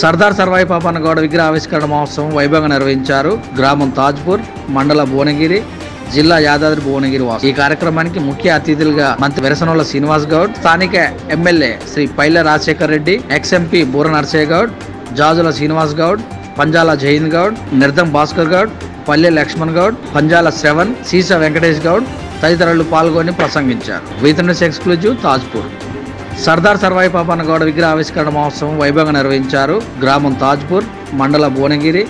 సర్దార్ సర్వాయి పాపన్న గౌడ విగ్రహ ఆవిష్కరణ మహోత్సవం వైభవంగా నిర్వహించారు. గ్రామం తాజ్పూర్, మండల భువనగిరి, జిల్లా యాదాద్రి భువనగిరి వాసు. ఈ కార్యక్రమానికి ముఖ్య అతిథులుగా మంత్రి వెరసనోళ్ల శ్రీనివాస్ గౌడ్, స్థానిక ఎమ్మెల్యే శ్రీ పైల రాజశేఖర్ రెడ్డి, ఎక్స్ఎంపీ బూర నర్సయ్య గౌడ్, జాజుల శ్రీనివాస్ గౌడ్, పంజాల జైన్ గౌడ్, నిర్దం భాస్కర్ గౌడ్, పల్లె లక్ష్మణ్ గౌడ్, పంజాల శ్రవణ్, సీసా వెంకటేష్ గౌడ్ తదితరులు పాల్గొని ప్రసంగించారు. వీతనెస్ ఎక్స్క్లూజివ్ తాజ్పూర్. సర్దార్ సర్వాయి పాపన్న గౌడ విగ్రహ ఆవిష్కరణ మహోత్సవం వైభవంగా నిర్వహించారు. గ్రామం తాజ్పూర్, మండల భువనగిరి,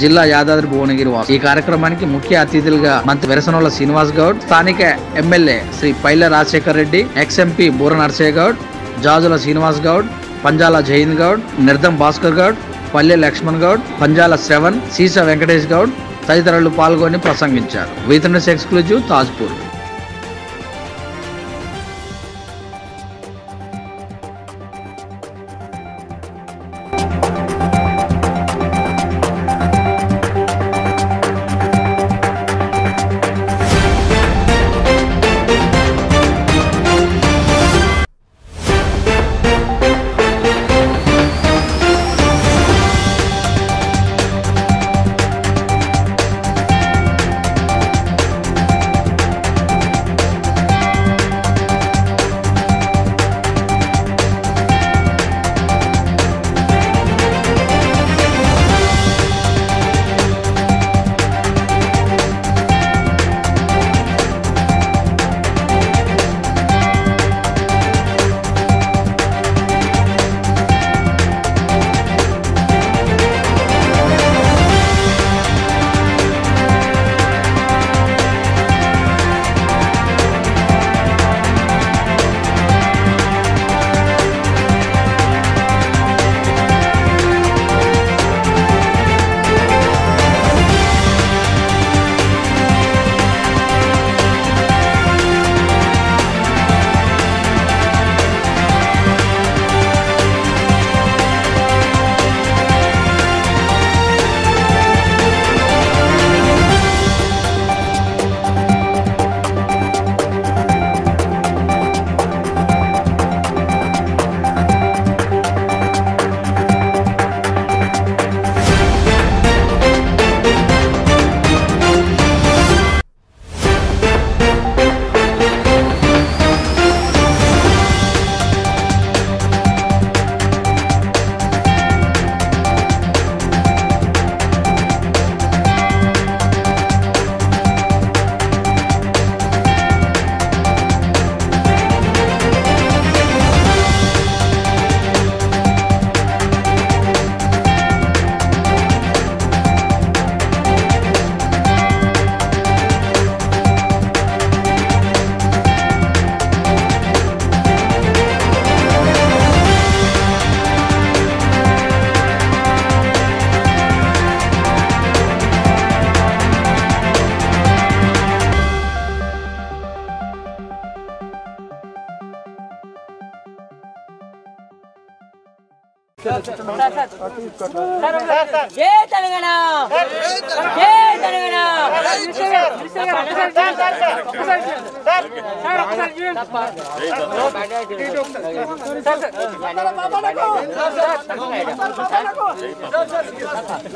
జిల్లా యాదాద్రి భువనగిరి వాసు. ఈ కార్యక్రమానికి ముఖ్య అతిథులుగా మంత్రి వెరసనోళ్ల శ్రీనివాస్ గౌడ్, స్థానిక ఎమ్మెల్యే శ్రీ పైల రాజశేఖర్ రెడ్డి, ఎక్స్ఎంపీ బూర నర్సయ్య గౌడ్, జాజుల శ్రీనివాస్ గౌడ్, పంజాల జైన్ గౌడ్, నిర్దం భాస్కర్ గౌడ్, పల్లె లక్ష్మణ్ గౌడ్, పంజాల శ్రవణ్, సీసా వెంకటేష్ గౌడ్ తదితరులు పాల్గొని ప్రసంగించారు. వీతనెస్ ఎక్స్క్లూజివ్ తాజ్పూర్. जय तेलंगाना जय तेलंगाना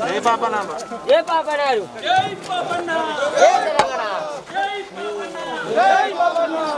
जय पापा नाम जय पापा नारू जय पापा नाम जय तेलंगाना जय पापा नाम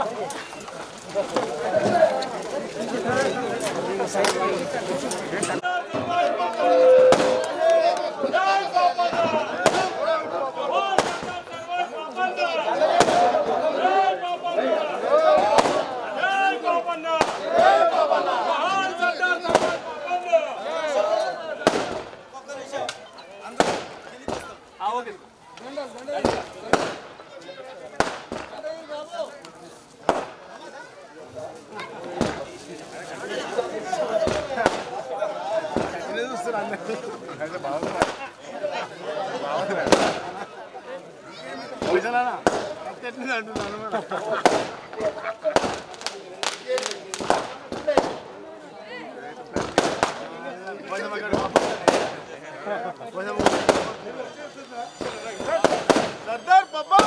सरदार पप्पा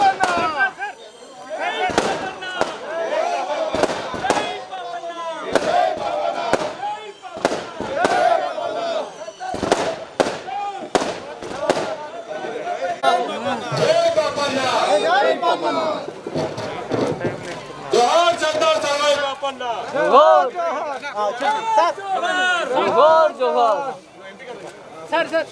जोहार सरदार सरवाई पापन्ना जोहार जोहार सर सर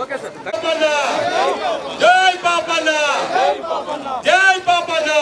ओके सर जय पापन्ना जय पापन्ना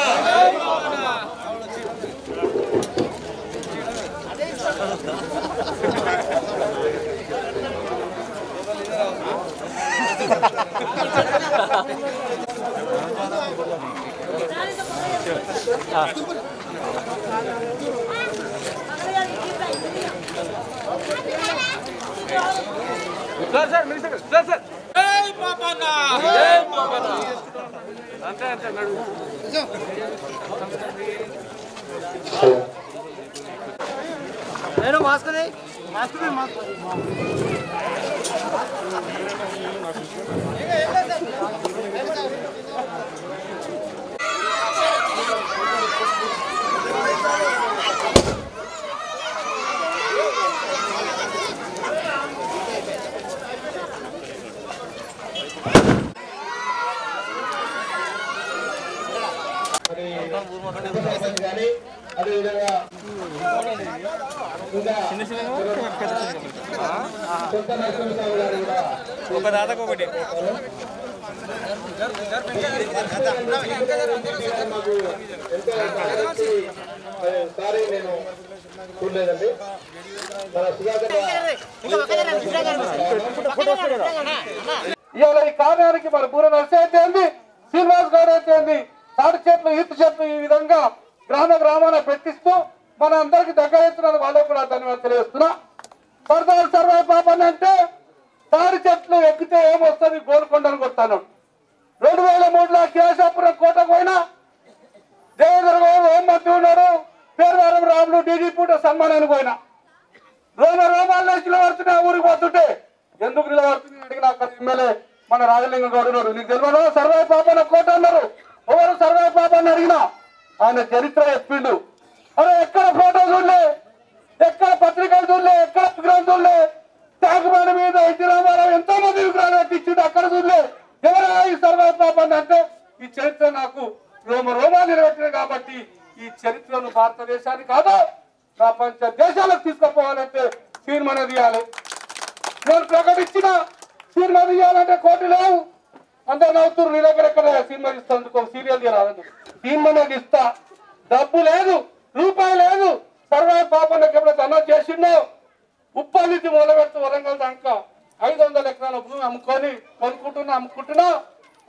सर सर मिल सर सर सर जय पापन्ना अंते अंते नडु నేను మాస్క్ దే మాస్క్ ఒక దాతకు ఒకటి నేను చూడలేదండి ఇవాళ ఈ కార్యానికి మన బూర నర్సే అయితేంది శ్రీనివాస్ గౌడ్ అయితేంది తాటి చెట్లు ఈత చెట్లు ఈ విధంగా గ్రామాన పెట్టిస్తూ మన అందరికి దగ్గర ఎత్తున్న వాళ్ళకు కూడా ధన్యవాదాలు తెలియజేస్తున్నా. సర్దార్ సర్వాయి పాపన్ అంటే తాడి చెట్లు ఎక్కితే ఏమొస్తుంది గోల్కొండను కొట్టాను. 2003లో కేశాపురం కోటకు పోయినా దేవేంద్ర గౌడ్ హోంమంత్రి ఉన్నాడు, పేరువారం రాములు డీజీ పూట సన్మానానికి పోయినా రోమాలు నిలబడుతున్నా ఊరికి పోతుంటే ఎందుకు నిలబడుతుంది అడిగిన అక్కడ ఎమ్మెల్యే మన రాజలింగ గౌడ్ ఉన్నాడు. నీకు తెలియదు సర్వాయి పాపన్న కోట అన్నారు. ఎవరు సర్వాయి పాపన్న అడిగినా ఆయన చరిత్ర చెప్పిండు. అరే ఎక్కడ ఫోటో చూడలే, ఎక్కడ పత్రికలు చూడలే, ఎక్కడ విగ్రహం చూడలే. ట్యాంకుబండి మీద ఎన్టీ రామారావు ఎంతో మంది విగ్రహాలు పెట్టించిండు, అక్కడ చూడలే. ఎవరా ఈ సర్వాయి పాపన్న అంటే ఈ చరిత్ర నాకు రోమాలు నిలబెట్టింది కాబట్టి ఈ చరిత్రను భారతదేశానికి కాదు ప్రపంచ దేశాలకు తీసుకుపోవాలంటే తీర్మానం తీయాలి. నేను ప్రకటించిన సినిమా తీయాలంటే కోటి లేవు, అందరు నవ్వుతున్నారు. నీ దగ్గర ఎక్కడ సినిమా ఇస్తాను, సీరియల్ తీయాలని తీర్మానం ఇస్తా. డబ్బు లేదు, రూపాయి లేదు. సర్వాయి పాపన్నకి ఎప్పుడైతే అన్న చేసిండో ఉప్పల్ నుంచి మొదలుపెడుతూ వరంగల్ దాకా 500 ఎకరాల భూమి అమ్ముకుంటున్నా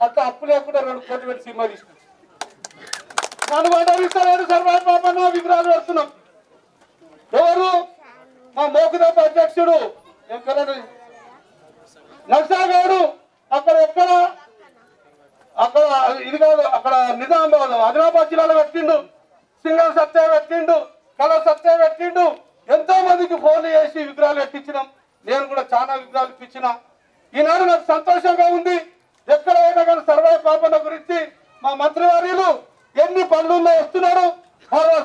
అట్లా అప్పు లేకుండా 2 కోట్లు పెట్టి సినిమా తీసిన. నన్ను పండవిస్తలేడు సర్వాయి పాపన్న విగ్రహాలు పెడుతున్నాం. ఎవరు మా మోకుదప్ప అధ్యక్షుడు ఎక్కడ నర్సాగౌడు అక్కడ ఇది కాదు, అక్కడ నిజామాబాద్ ఆదిలాబాద్ జిల్లాలో పెట్టిండు. సింగల్ సత్య పెట్టిండు, కలర్ సత్య పెట్టిండు. ఎంతో మందికి ఫోన్లు చేసి విగ్రహాలు పెట్టించినాం. నేను కూడా చాలా విగ్రహాలు ఇప్పించిన. ఈనాడు నాకు సంతోషంగా ఉంది. ఎక్కడ అయినా కానీ సర్వాయి పాపన్న గురించి మా మంత్రివర్యులు ఎన్ని పనులున్నా వస్తున్నారు.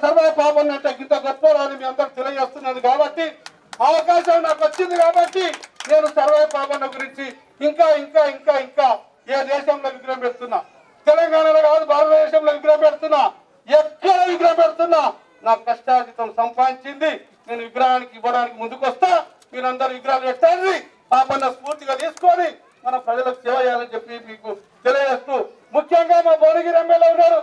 సర్వాయి పాపన్న అంటే ఇంత గొప్ప అని మీ అందరికి తెలియజేస్తున్నది కాబట్టి అవకాశం నాకు వచ్చింది కాబట్టి నేను సర్వాయి పాపన్న గురించి ఇంకా ఇంకా ఇంకా ఇంకా ఏ దేశంలో విగ్రహం పెడుతున్నా, తెలంగాణలో కాదు భారతదేశంలో విగ్రహం పెడుతున్నా, ఎక్కడ విగ్రహం పెడుతున్నా నా కష్టార్జితం సంపాదించింది నేను విగ్రహానికి ఇవ్వడానికి ముందుకు వస్తా. మీరందరూ విగ్రహాలు పెట్టండి, పాపన్న స్ఫూర్తిగా తీసుకొని మన ప్రజలకు సేవ చేయాలని చెప్పి మీకు తెలియజేస్తూ, ముఖ్యంగా మా భువనగిరి ఎమ్మెల్యే ఉన్నారు.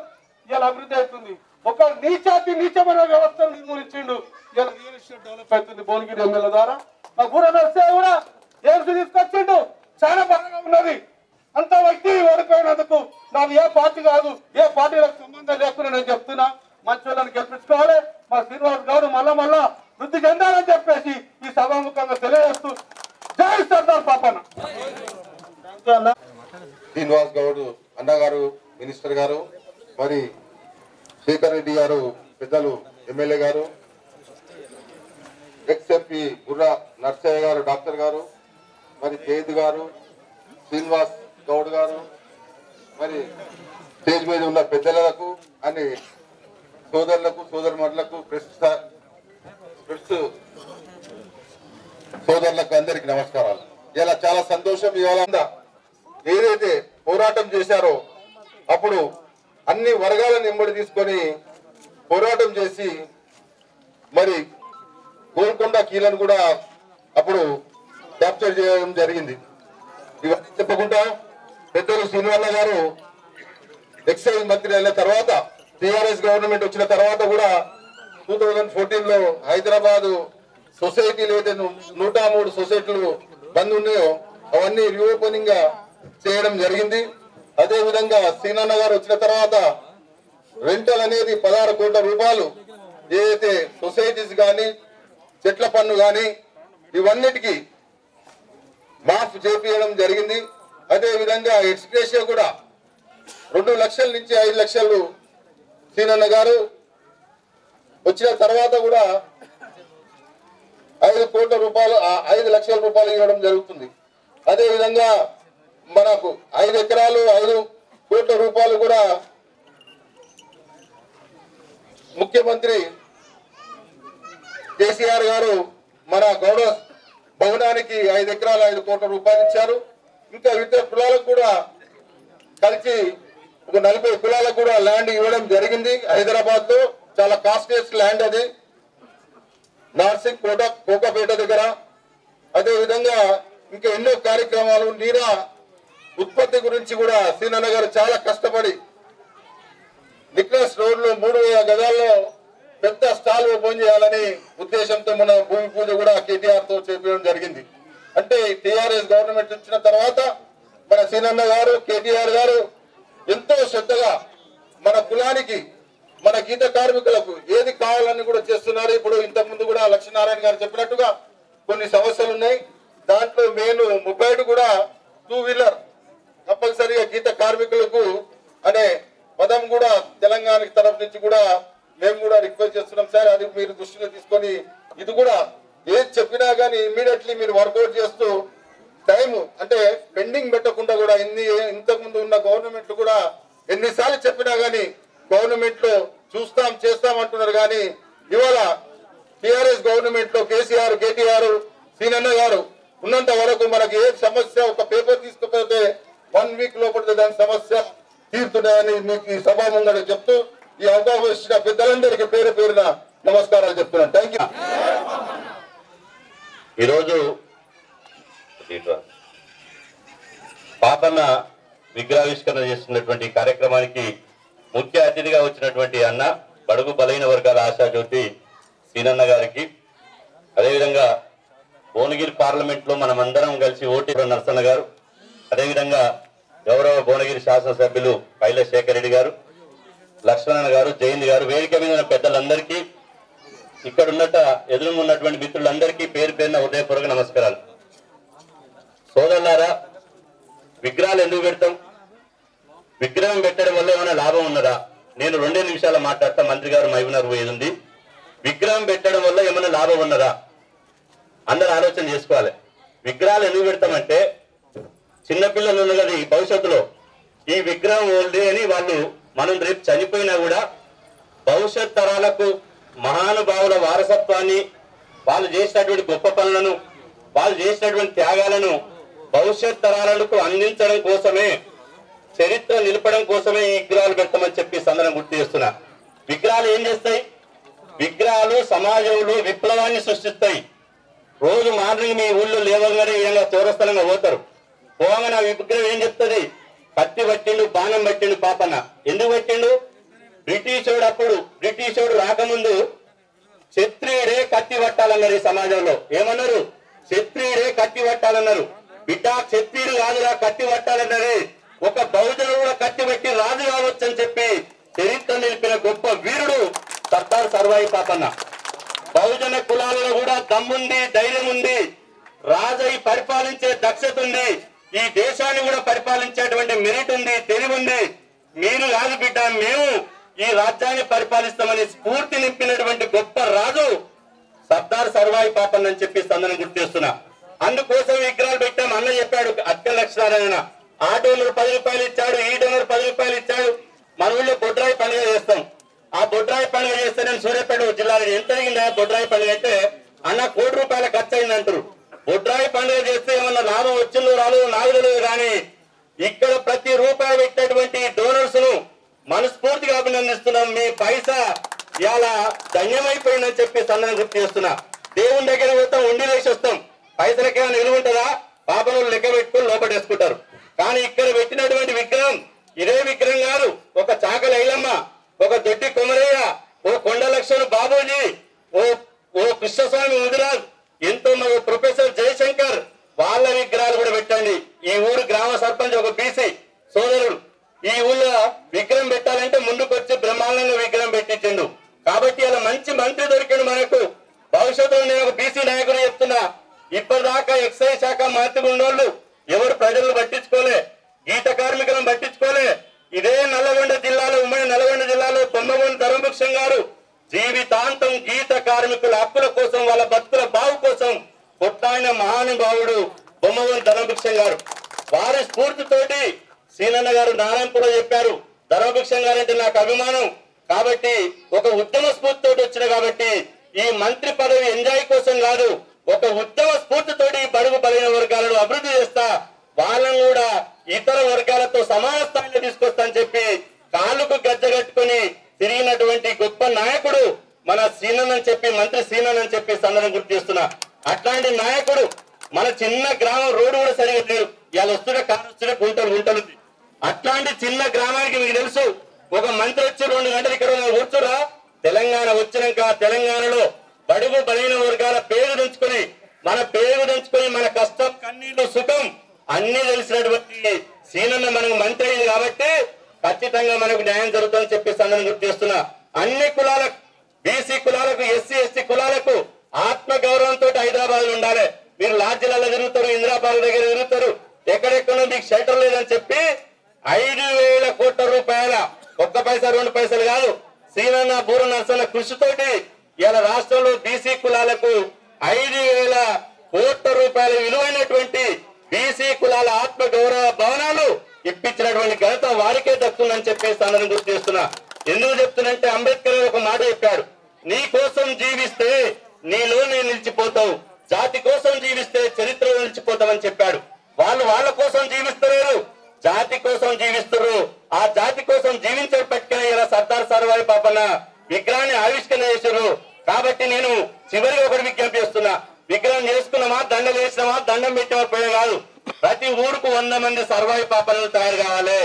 ఇలా అభివృద్ధి అవుతుంది. ఒక నీచమైన వ్యవస్థను నిర్మూలించిండు. ఇలా రియల్ ఎస్టేట్ డెవలప్ అవుతుంది భువనగిరి ఎమ్మెల్యే ద్వారా. మా బూర నర్సే కూడా ఎయిమ్స్ తీసుకొచ్చిండు, చాలా బాగా ఉన్నది. అంత వ్యక్తి ఓడిపోయినందుకు నాకు ఏ పార్టీ కాదు, ఏ పార్టీలకు సంబంధం లేకుండా నేను చెప్తున్నా, మంచి వాళ్ళని గెలిపించుకోవాలి. మా శ్రీనివాస్ గౌడ్ మళ్ళా వృద్ధి చెందాలని చెప్పేసి ఈ సభాముఖంగా తెలియజేస్తూ జై సర్దార్ పాపన్న. శ్రీనివాస్ గౌడ్ అన్నగారు, మినిస్టర్ గారు, మరి శేఖర్ రెడ్డి గారు, పెద్దలు ఎమ్మెల్యే గారు, ఎక్స్ ఎంపీ గుర్రా నర్సయ్య గారు, డాక్టర్ గారు, మరి తేజ్ గారు, శ్రీనివాస్ గౌడ్ గారు, మరి స్టేజ్ మీద ఉన్న పెద్దలకు అని సోదరులకు సోదరుమణులకు ప్రెస్ సోదరులకు అందరికి నమస్కారాలు. ఇలా చాలా సంతోషం. ఇవాళ ఏదైతే పోరాటం చేశారో అప్పుడు అన్ని వర్గాలను ఎంబడి తీసుకొని పోరాటం చేసి మరి గోల్కొండ కీలను కూడా అప్పుడు క్యాప్చర్ చేయడం జరిగింది. ఇవన్నీ చెప్పకుండా పెద్దలు శ్రీనివాస గారు ఎక్సైజ్ మంత్రి అయిన తర్వాత టిఆర్ఎస్ గవర్నమెంట్ వచ్చిన తర్వాత కూడా 2014లో హైదరాబాద్ సొసైటీలు ఏదైతే 103 సొసైటీలు బంద్ ఉన్నాయో అవన్నీ రీఓపెనింగ్ గా చేయడం జరిగింది. అదే విధంగా సీనన్న గారు వచ్చిన తర్వాత రెంటల్ అనేది 16 కోట్ల రూపాయలు ఏదైతే సొసైటీస్ కానీ చెట్ల పన్ను కానీ ఇవన్నిటికీ మాఫ్ చేపించడం జరిగింది. అదే విధంగా ఎక్స్గ్రేషియా కూడా 2 లక్షల నుంచి 5 లక్షలు సీనన్న గారు వచ్చిన తర్వాత కూడా 5 కోట్ల రూపాయలు 5 లక్షల రూపాయలు ఇవ్వడం జరుగుతుంది. అదే విధంగా మనకు 5 ఎకరాలు 5 కోట్ల రూపాయలు కూడా ముఖ్యమంత్రి కేసీఆర్ గారు మన గౌడ భవనానికి 5 ఎకరాలు 5 కోట్ల రూపాయలు ఇచ్చారు. ఇంకా ఇతర కులాలకు కూడా కలిసి ఒక 40 కులాలకు కూడా ల్యాండ్ ఇవ్వడం జరిగింది. హైదరాబాద్ లో చాలా కాస్ట్లీయెస్ట్ ల్యాండ్ అది, నార్సింగ్ కోకాపేట దగ్గర. అదే విధంగా ఇంకా ఎన్నో కార్యక్రమాలు నీరా ఉత్పత్తి గురించి కూడా సీనన్న గారు చాలా కష్టపడి నిక్లెస్ రోడ్ లో 3000 గజాల్లో పెద్ద స్టాల్ ఓపెన్ చేయాలని ఉద్దేశంతో మన భూమి పూజ కూడా కేటీఆర్ తో చేపించడం జరిగింది. అంటే టిఆర్ఎస్ గవర్నమెంట్ వచ్చిన తర్వాత మన సీనన్న గారు కేటీఆర్ గారు ఎంతో శ్రద్ధగా మన కులానికి మన గీత కార్మికులకు ఏది కావాలని కూడా చేస్తున్నారు. ఇప్పుడు ఇంతకు ముందు కూడా లక్ష్మీనారాయణ గారు చెప్పినట్టుగా కొన్ని సమస్యలు ఉన్నాయి. దాంట్లో మెయిన్ 37 కూడా 2 వీలర్ కంపల్సరీగా గీత కార్మికులకు అనే పదం కూడా తెలంగాణ తరఫు నుంచి కూడా మేము కూడా రిక్వెస్ట్ చేస్తున్నాం సార్. అది మీరు దృష్టిలో తీసుకొని ఇది కూడా ఏది చెప్పినా కానీ ఇమ్మీడియట్లీ మీరు వర్కౌట్ చేస్తూ టైం అంటే పెండింగ్ పెట్టకుండా కూడా ఇంతకు ముందు ఉన్న గవర్నమెంట్లు కూడా ఎన్నిసార్లు చెప్పినా గానీ గవర్నమెంట్ లో చూస్తాం చేస్తాం అంటున్నారు. కానీ ఇవాళ టిఆర్ఎస్ గవర్నమెంట్ లో కేసీఆర్ కేటీఆర్ సీనన్న గారు ఉన్నంత వరకు మనకి ఏ సమస్య ఒక పేపర్ తీసుకుపోతే 1 వీక్ లోపల దాని సమస్య తీరుతున్నాయని మీకు ఈ సభాముగా చెప్తూ ఈ అవకాశం ఇచ్చిన పెద్దలందరికీ పేరు పేరున నమస్కారాలు చెప్తున్నాను. Thank you. ఈరోజు పాపన్న విగ్రహావిష్కరణ చేస్తున్నటువంటి కార్యక్రమానికి ముఖ్య అతిథిగా వచ్చినటువంటి అన్న బడుగు బలైన వర్గాల ఆశాజ్యోతి సీనన్న గారికి, అదేవిధంగా భువనగిరి పార్లమెంట్ లో మనమందరం కలిసి ఓటు నరసన్న గారు, అదేవిధంగా గౌరవ భువనగిరి శాసనసభ్యులు పైల శేఖర్ రెడ్డి గారు, లక్ష్మణ్ గారు, జయంత్ గారు, వేదిక మీద ఉన్న పెద్దలందరికీ, ఇక్కడ ఎదురున్నటువంటి మిత్రులందరికీ పేరు పేరున హృదయపూర్వక నమస్కారాలు. సోదరులారా, విగ్రహాలు ఎందుకు పెడతాం? విగ్రహం పెట్టడం వల్ల ఏమైనా లాభం ఉన్నదా? నేను 2 నిమిషాలు మాట్లాడతా. మంత్రి గారు మైబునర్ పోయేది ఉంది. విగ్రహం పెట్టడం వల్ల ఏమైనా లాభం ఉన్నదా? అందరూ ఆలోచన చేసుకోవాలి. విగ్రహాలు ఎందుకు పెడతామంటే చిన్నపిల్లలు ఉన్నది భవిష్యత్తులో ఈ విగ్రహం ఓల్డే అని వాళ్ళు మనం రేపు చనిపోయినా కూడా భవిష్యత్ తరాలకు మహానుభావుల వారసత్వాన్ని, వాళ్ళు చేసినటువంటి గొప్ప పనులను, వాళ్ళు చేసినటువంటి త్యాగాలను భవిష్యత్ తరాలకు అందించడం కోసమే, చరిత్ర నిలపడం కోసమే ఈ విగ్రహాలు పెడతామని చెప్పి సందర్భం గుర్తు చేస్తున్నా. విగ్రహాలు ఏం చేస్తాయి? విగ్రహాలు సమాజంలో విప్లవాన్ని సృష్టిస్తాయి. రోజు మార్నింగ్ మీ ఊళ్ళో లేవగానే ఏమైనా చౌరస్థలంగా పోతారు. పోగానే ఆ విగ్రహం ఏం చెప్తుంది? కత్తి పట్టిండు, బాణం పట్టిండు పాపన్న. ఎందుకు పట్టిండు? బ్రిటిషోడు రాకముందు క్షత్రియుడే కత్తి పట్టాలన్నారు. ఈ సమాజంలో ఏమన్నారు? క్షత్రియుడే కత్తి పట్టాలన్నారు. బిడ్డ క్షత్రియుడు కాదురా కత్తి పట్టాలన్నది. ఒక బహుజనుడు కూడా కత్తి పట్టి రాజు కావచ్చు అని చెప్పి చరిత్ర నిలిపిన గొప్ప వీరుడు సర్దార్ సర్వాయి పాపన్న. బహుజన కులాలలో కూడా దమ్ముంది, ధైర్యం ఉంది, రాజై పరిపాలించే దక్షత ఉంది, ఈ దేశాన్ని కూడా పరిపాలించేటువంటి మెరిట్ ఉంది, తెలివి ఉంది. మీరు కాదు బిడ్డ, మేము ఈ రాజ్యాన్ని పరిపాలిస్తామని స్ఫూర్తి నింపినటువంటి గొప్ప రాజు సర్దార్ సర్వాయి పాపన్న అని చెప్పి సందర్భం గుర్తు చేస్తున్నా. అందుకోసం విగ్రహాలు పెట్టాం. అన్న చెప్పాడు అక్క లక్ష్మీనారాయణ ఆ డోనర్ 10 రూపాయలు ఇచ్చాడు, ఈ డోనర్ 10 రూపాయలు ఇచ్చాడు. మన ఊళ్ళో బొడ్రాయి పండుగ చేస్తాం. ఆ బొడ్రాయి పండుగ చేస్తే నేను సూర్యాపేట జిల్లాలో ఎంత జరిగిందా బొడ్రాయి పండుగ అయితే అన్న 1 కోటి రూపాయల ఖర్చు అయింది అంటారు. బొడ్రాయి పండుగ చేస్తే ఏమన్నా లాభం వచ్చిందో రాలేదు నాకు తెలియదు, కానీ ఇక్కడ ప్రతి రూపాయి పెట్టేటువంటి డోనర్స్ ను మనస్ఫూర్తిగా అభినందిస్తున్నాం. మీ పైసా ఇలా ధన్యమైపోయిందని చెప్పి సందర్భం గుర్తు చేస్తున్నా. దేవుని దగ్గర పోతాం, ఉండి వేసి వస్తాం, పైసలకేమైనా విలువ ఉంటుందా? పాపను లెక్క పెట్టుకుని లోపడేసుకుంటారు. కానీ ఇక్కడ పెట్టినటువంటి విగ్రహం ఇదే విగ్రహం కాదు. ఒక చాకల ఐలమ్మ, ఒక దొడ్డి కొమరయ్య, ఓ కొండ లక్ష్మణ బాబూజీ, ఓ కృష్ణస్వామి ముదిరాజ్, ఎంతో మంది ప్రొఫెసర్ జయశంకర్ వాళ్ళ విగ్రహాలు కూడా పెట్టండి. ఈ ఊరు గ్రామ సర్పంచ్ ఒక బీసీ సోదరుడు ఈ ఊళ్ళో విగ్రహం పెట్టాలంటే ముందుకు వచ్చి బ్రహ్మాండంగా విగ్రహం పెట్టించండు. కాబట్టి అలా మంచి మంత్రి దొరికాడు మనకు. భవిష్యత్తులో నేను ఒక బీసీ నాయకుడు చెప్తున్నా, ఇప్పటిదాకా ఎక్సైజ్ శాఖ మంత్రి ఉన్నోళ్ళు ఎవరు ప్రజలను పట్టించుకోలే, గీత కార్మికులను పట్టించుకోలే. ఇదే నల్లగొండ జిల్లాలో, ఉమ్మడి నల్లగొండ జిల్లాలో బొమ్మగోని ధర్మభిక్షం గారు జీవితాంతం గీత కార్మికుల హక్కుల కోసం, వాళ్ళ బతుకుల బావు కోసం కొట్లాడిన మహానుభావుడు బొమ్మగోని ధర్మభిక్షం గారు. వారి స్ఫూర్తితోటి సీనన్న గారు నారాయణపూర్లో చెప్పారు, ధర్మభిక్షం గారు అంటే నాకు అభిమానం. కాబట్టి ఒక ఉద్యమ స్ఫూర్తితోటి వచ్చిన కాబట్టి ఈ మంత్రి పదవి ఎంజాయ్ కోసం కాదు, ఒక ఉద్యమ స్ఫూర్తితోటి బడుగు బలైన వర్గాలను అభివృద్ధి చేస్తా, వాళ్ళను కూడా ఇతర వర్గాలతో సమాన స్థాయిలో తీసుకొస్తా అని చెప్పి కాళ్ళకు గజ్జగట్టుకుని తిరిగినటువంటి గొప్ప నాయకుడు మన సీనన్ అని చెప్పి, మంత్రి సీనన్ అని చెప్పి సందర్భం గుర్తు చేస్తున్నా. అట్లాంటి నాయకుడు మన చిన్న గ్రామం రోడ్డు కూడా సరిగా లేరు, ఇవాళ వస్తున్న కారు వస్తున్న గుంటలు. అట్లాంటి చిన్న గ్రామానికి మీకు తెలుసు, ఒక మంత్రి వచ్చి 2 గంటలు ఇక్కడ కూర్చురా. తెలంగాణ వచ్చినాక తెలంగాణలో బడుగు బలైన వర్గాల పేరు తెంచుకొని మన కష్టం కన్నీళ్లు సుఖం అన్ని తెలిసినటువంటి సీనన్న మనకు మంత్రి అయింది కాబట్టి ఖచ్చితంగా మనకు న్యాయం జరుగుతుందని చెప్పి సందర్భం గుర్తు చేస్తున్నా. అన్ని కులాలకు, బీసీ కులాలకు, ఎస్సీ ఎస్టీ కులాలకు ఆత్మ గౌరవంతో హైదరాబాద్ ఉండాలి. మీరు లాడ్జీలలో తిరుగుతారు, ఇందిరాబాద్ దగ్గర తిరుగుతారు, ఎక్కడెక్కడో మీకు షెల్టర్ లేదని చెప్పి 5,000 కోట్ల రూపాయల, 1 పైసా 2 పైసలు కాదు, సీనన్న బూర నర్సన్న కృషితోటి ఇలా రాష్ట్రంలో బీసీ కులాలకు 5,000 కోట్ల రూపాయల విలువైనటువంటి బీసీ కులాల ఆత్మ గౌరవ భవనాలు ఇప్పించినటువంటి ఘనత వారికే దక్కుతుందని చెప్పేసి అందరం గుర్తు చేస్తున్నా. ఎందుకు చెప్తున్నంటే అంబేద్కర్ ఒక మాట చెప్పాడు, నీ కోసం జీవిస్తే నీలో నేను నిలిచిపోతావు, జాతి కోసం జీవిస్తే చరిత్రలో నిలిచిపోతామని చెప్పాడు. వాళ్ళు వాళ్ళ కోసం జీవిస్తలేరు, జాతి కోసం జీవిస్తారు. ఆ జాతి కోసం జీవించడం పట్టుకుని ఇలా సర్దార్ సర్వాయి పాపన్న విగ్రహాన్ని ఆవిష్కరణ చేశారు. కాబట్టి నేను చివరిగా ఒకటి విజ్ఞప్తి చేస్తున్నా, విగ్రహం చేసుకున్నామా, దండం వేసినామా, దండం పెట్టామా పోయే కాదు, ప్రతి ఊరుకు 100 మంది సర్వాయి పాపనలు తయారు కావాలి,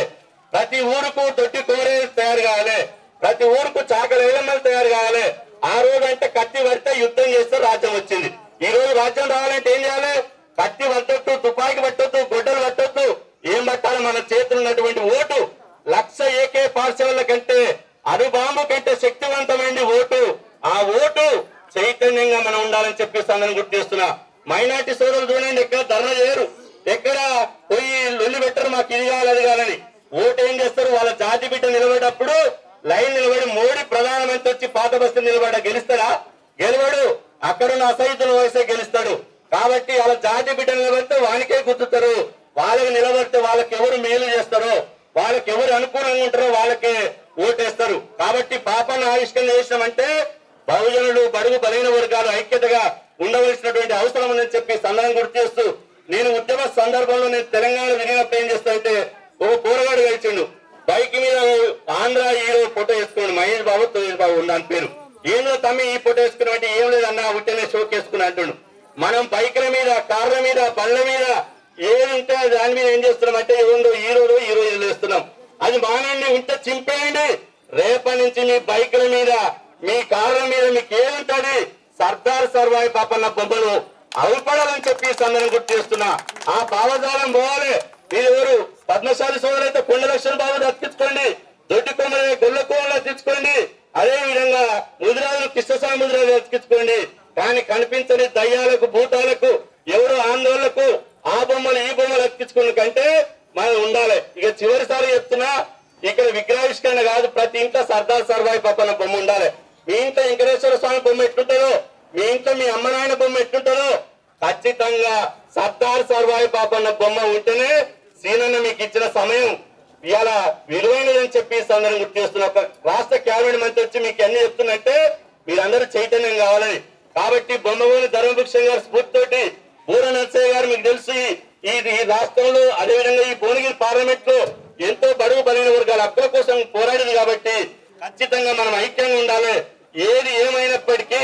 ప్రతి ఊరుకు దొడ్డి కుమరేలు తయారు కావాలి, ప్రతి ఊరుకు చాకల ఏలమ్మలు తయారు కావాలి. ఆ రోజు అంటే కత్తి పడితే యుద్ధం చేస్తే రాజ్యం వచ్చింది. ఈ రోజు రాజ్యం రావాలంటే ఏం చేయాలి? కత్తి పట్టొద్దు, తుపాకి పట్టొద్దు, గొడ్డలు పట్టొద్దు, ఏం పట్టాలి? మన చేతులు ఉన్నటువంటి ఓటు 1,00,000 ఏకే పార్శ్వల కంటే అణుబాంబు కంటే శక్తివంతమైన ఓటు. ఆ ఓటు చైతన్యంగా మనం ఉండాలని చెప్పేసి అందరం గుర్తు చేస్తున్నా. మైనార్టీ సోదరులు చూడండి, ఎక్కడ ధర్నా చేయరు, ఎక్కడ పోయి లొల్లి పెట్టరు, మాకు ఇది కావాలి అది కావాలని. ఓటు ఏం చేస్తారు? వాళ్ళ జాతి బిడ్డ నిలబడేటప్పుడు లైన్ నిలబడి మోడీ ప్రధానమంత్రి వచ్చి పాత బస్తీ నిలబడ గెలుస్తాడా? గెలవడు. అక్కడున్న అసహితుల వయసే గెలుస్తాడు. కాబట్టి వాళ్ళ జాతి బిడ్డ నిలబడితే వానికే గుర్తుతారు, వాళ్ళకి నిలబడితే వాళ్ళకి ఎవరు మేలు చేస్తారో, వాళ్ళకి ఎవరు అనుకూలంగా ఉంటారో వాళ్ళకే ఓటేస్తారు. కాబట్టి పాపాన్ని ఆవిష్కరణ చేసినామంటే బహుజనులు, బడుగు బలైన వర్గాలు ఐక్యతగా ఉండవలసినటువంటి అవసరం ఉందని చెప్పి సందర్భం గుర్తు చేస్తూ, నేను ఉద్యమ సందర్భంలో నేను తెలంగాణ తిరిగినప్పుడు ఏం చేస్తానంటే, ఓ పోరగాడు కలిసిండు, బైక్ మీద ఆంధ్ర హీరో ఫోటో వేసుకోండి, మహేష్ బాబు తోష్ బాబు దాని పేరు. ఏందో తమ్మి ఈ ఫోటో వేసుకున్నామంటే, ఏం లేదన్నా ఉట్టనే షోకి వేసుకున్నా అంటుండు. మనం బైక్ల మీద, కార్ల మీద, బండ్ల మీద ఏది ఉంటే దాని మీద ఏం చేస్తున్నాం అంటే, ఏదో హీరోలు వేస్తున్నాం. అది మానండి, ఉంటే చింపేయండి. రేపటి నుంచి మీ బైక్ల మీద, మీ కార్ల మీద మీకు ఏముంటది? సర్దార్ సర్వాయి పాపన్న బొమ్మలు అవుపడాలని చెప్పి సందర్భం గుర్తు చేస్తున్నా. ఆ భావజాలం పోవాలి. మీరు ఎవరు పద్మశాలి సోదరులైతే కొండ లక్ష్మణ బాబు దక్కించుకోండి, దొడ్డి కొమ్మని గొల్లకోమలు దక్కించుకోండి, అదే విధంగా ముదిరాజు కృష్ణస్వామి ముదిరాజు దక్కించుకోండి. కానీ కనిపించని దయ్యాలకు, భూతాలకు, ఎవరు ఆందోళనకు ఆ బొమ్మలు ఈ బొమ్మలు దక్కించుకున్న కంటే మనం ఉండాలి. ఇక చివరిసారి చెప్తున్నా, ఇక్కడ విగ్రహావిష్కరణ కాదు, ప్రతి ఇంట్లో సర్దార్ సర్వాయి పాపన్న బొమ్మ ఉండాలి. మీ ఇంట్లో వెంకటేశ్వర స్వామి బొమ్మ ఎట్లుంటుందో, మీ ఇంట్లో మీ అమ్మ నాయన బొమ్మ ఎట్లుంటుందో, ఖచ్చితంగా సర్దార్ సర్వాయి పాపన్న బొమ్మ ఉంటేనే సీనన్న మీకు ఇచ్చిన సమయం ఇవాళ విలువైనదని చెప్పి సందర్భం గుర్తు చేస్తున్న ఒక రాష్ట్ర కేబినెట్ మంత్రి వచ్చి మీకు అన్ని చెప్తున్నట్టే మీరందరూ చైతన్యం కావాలని. కాబట్టి బొమ్మగోని ధర్మభిక్షం గారి స్ఫూర్తితోటి బూర నర్సయ్య గారు మీకు తెలుసు ఈ రాష్ట్రంలో అదేవిధంగా ఈ భువనగిరి పార్లమెంట్ లో ఎంతో బడుగు బలైన వర్గాల హక్కుల కోసం పోరాడింది. కాబట్టి ఖచ్చితంగా మనం ఐక్యంగా ఉండాలి. ఏది ఏమైనప్పటికీ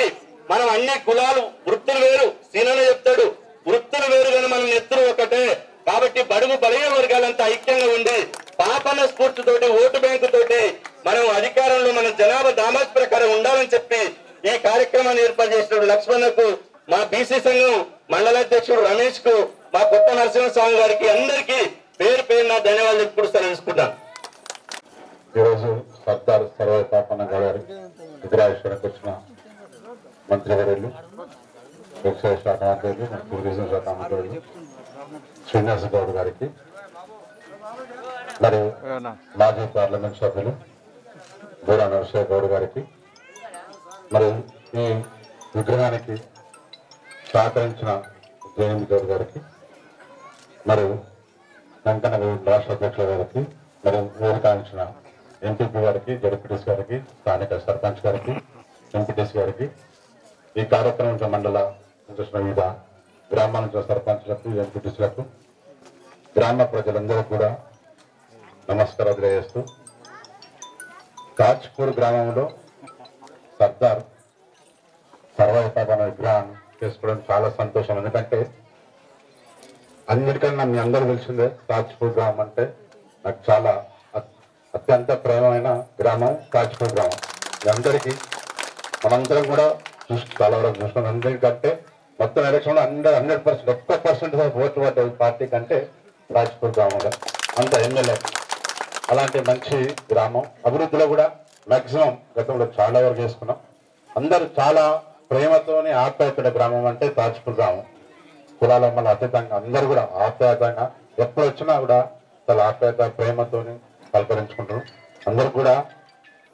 మనం అన్ని కులాలు వృత్తులు వేరు, సీనన్న చెప్తాడు వృత్తులు వేరు కానీ మనం నెత్తులు ఒకటే. కాబట్టి బడుగు బలైన వర్గాలంతా ఐక్యంగా ఉండి పాపన్న స్ఫూర్తితోటి ఓటు బ్యాంకు తోటి మనం అధికారంలో మన జనాభా దామాజ్ ప్రకారం ఉండాలని చెప్పి ఈ కార్యక్రమాన్ని ఏర్పాటు చేసినప్పుడు లక్ష్మణకు, మా బీసీ సంఘం మండలాధ్యక్షుడు రమేష్ కు, మా కొత్త నరసింహస్వామి గారికి అందరికీ పేరు పేరున ధన్యవాదాలు ఇప్పుడు తెలుసుకుంటాను. ఈరోజు సర్దార్ సర్వై పాపన్న గారి విగ్రహావిష్కరణకు వచ్చిన మంత్రివర్యులు, వ్యవసాయ శాఖ మంత్రులు, టూరిజం శాఖ మంత్రులు శ్రీనివాస గౌడ్ గారికి, మరియు మాజీ పార్లమెంట్ సభ్యులు బూరా నరసయ్య గౌడ్ గారికి, మరియు ఈ విగ్రహానికి సహకరించిన జయంతి గౌడ్ గారికి, మరియు వెంకన్న రాష్ట్ర అధ్యక్షుల గారికి, మరియు వేదికాంచిన ఎంపీపీ గారికి, జడ్పీటీసీ గారికి, స్థానిక సర్పంచ్ గారికి, ఎంపీటీసీ గారికి, ఈ కార్యక్రమం మండల వివిధ గ్రామాల నుంచి సర్పంచ్లకు, ఎంపీటీసీలకు, గ్రామ ప్రజలందరికీ కూడా నమస్కారాలు తెలియజేస్తూ, కాచ్పూర్ గ్రామంలో సర్దార్ సర్వై పాపన్న విగ్రహాన్ని చేసుకోవడం చాలా సంతోషం. ఎందుకంటే అన్నిటికన్నా మీ అందరూ తెలిసిందే కాచ్పూర్ గ్రామం అంటే నాకు చాలా అత్యంత ప్రేమైన గ్రామం కాచ్పూర్ గ్రామం. అందరికీ మనందరం కూడా చాలా వరకు చూసుకున్నాం. అందరికంటే మొత్తం ఎలక్షన్లో 100% ఎక్కువ పర్సెంట్ ఓట్లు పడ్డ పార్టీ కంటే కాచ్పూర్ గ్రామంలో అంత ఎమ్మెల్యే. అలాంటి మంచి గ్రామం అభివృద్ధిలో కూడా మాక్సిమం గతంలో చాలా వరకు చేసుకున్నాం. అందరూ చాలా ప్రేమతోని ఆప్యాయత గ్రామం అంటే కాచ్పూర్ గ్రామం. కులాల మళ్ళీ అతీతంగా అందరూ కూడా ఆప్యాయతంగా ఎప్పుడు వచ్చినా కూడా చాలా ఆప్యాయత ప్రేమతోని పలకరించుకుంటారు. అందరూ కూడా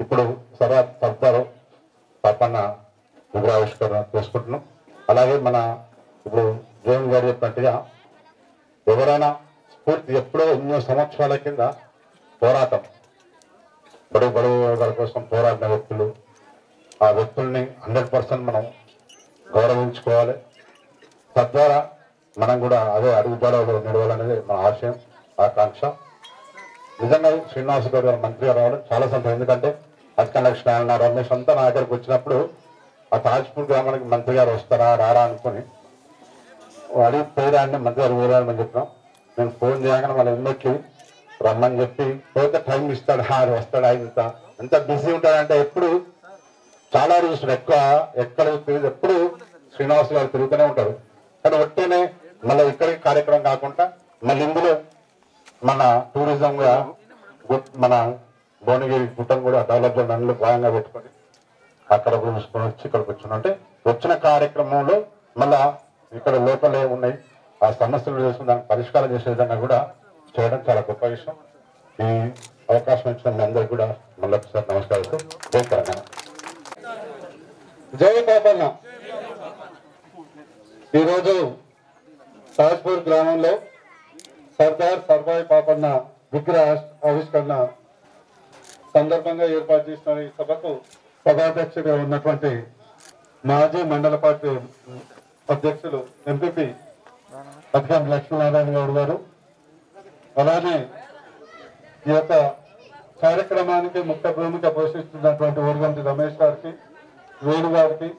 ఇప్పుడు సర్దార్ పాపన్న విగ్రహావిష్కరణ చేసుకుంటున్నాం. అలాగే మన ఇప్పుడు జోన్ గారు చెప్పినట్టుగా ఎవరైనా స్ఫూర్తి ఎప్పుడో ఎన్నో సంవత్సరాల కింద పోరాటం బడుగు వర్గాల కోసం పోరాడిన వ్యక్తులు, ఆ వ్యక్తుల్ని 100% మనం గౌరవించుకోవాలి. తద్వారా మనం కూడా అదే అడుగుజాడలో నడవాలనేది మన ఆశయం, ఆకాంక్ష. నిజంగా శ్రీనివాస గౌడ్ గారు మంత్రిగా రావడం చాలా సంతోషం. ఎందుకంటే అతిక లక్ష్మణ రమేష్ అంతా నా దగ్గరకు వచ్చినప్పుడు ఆ తాజ్పూర్ గ్రామానికి మంత్రి గారు వస్తారా రారా అనుకుని అడిగి పోయిరాన్ని మంత్రి గారు పోయిరాని చెప్పినాం. నేను ఫోన్ చేయగానే వాళ్ళ ఎన్నెక్కి రమ్మని చెప్పి పోతే టైం ఇస్తాడు, వస్తాడు. ఆయన ఎంత బిజీ ఉంటాడంటే ఎప్పుడు చాలా రోజులు ఎక్కడ ఎప్పుడు శ్రీనివాస్ గారు తిరుగుతూనే ఉంటారు. కానీ ఒట్టేనే మళ్ళీ ఇక్కడికి కార్యక్రమం కాకుండా మళ్ళీ ఇందులో మన టూరిజం గా మన భువనగిరి గుట్టను కూడా డెవలప్ చేయడానికి భాగంగా పెట్టుకొని అక్కడ చూసుకొని వచ్చి ఇక్కడికి వచ్చిన అంటే వచ్చిన కార్యక్రమంలో మళ్ళా ఇక్కడ లోపల ఏమున్నాయి ఆ సమస్యలు చేసుకుని దానికి పరిష్కారం చేసే విధంగా కూడా చేయడం చాలా గొప్ప విషయం. ఈ అవకాశం ఇచ్చిన మీ అందరికీ కూడా మళ్ళీ ఒకసారి నమస్కారాలు. జై తెలంగాణ, జై పాపన్న. ఈరోజు తాజ్పూర్ గ్రామంలో సర్దార్ సర్వై పాపన్న విగ్రహ ఆవిష్కరణ సందర్భంగా ఏర్పాటు చేసిన ఈ సభకు సభాధ్యక్షుడిగా ఉన్నటువంటి మాజీ మండల పార్టీ అధ్యక్షులు ఎంపీపీ అధికారి లక్ష్మీనారాయణ గౌడ్ గారు, అలానే ఈ యొక్క కార్యక్రమానికి ముఖ్య భూమిక పోషిస్తున్నటువంటి ఊరుగంటి రమేష్ గారికి, వేణు గారికి,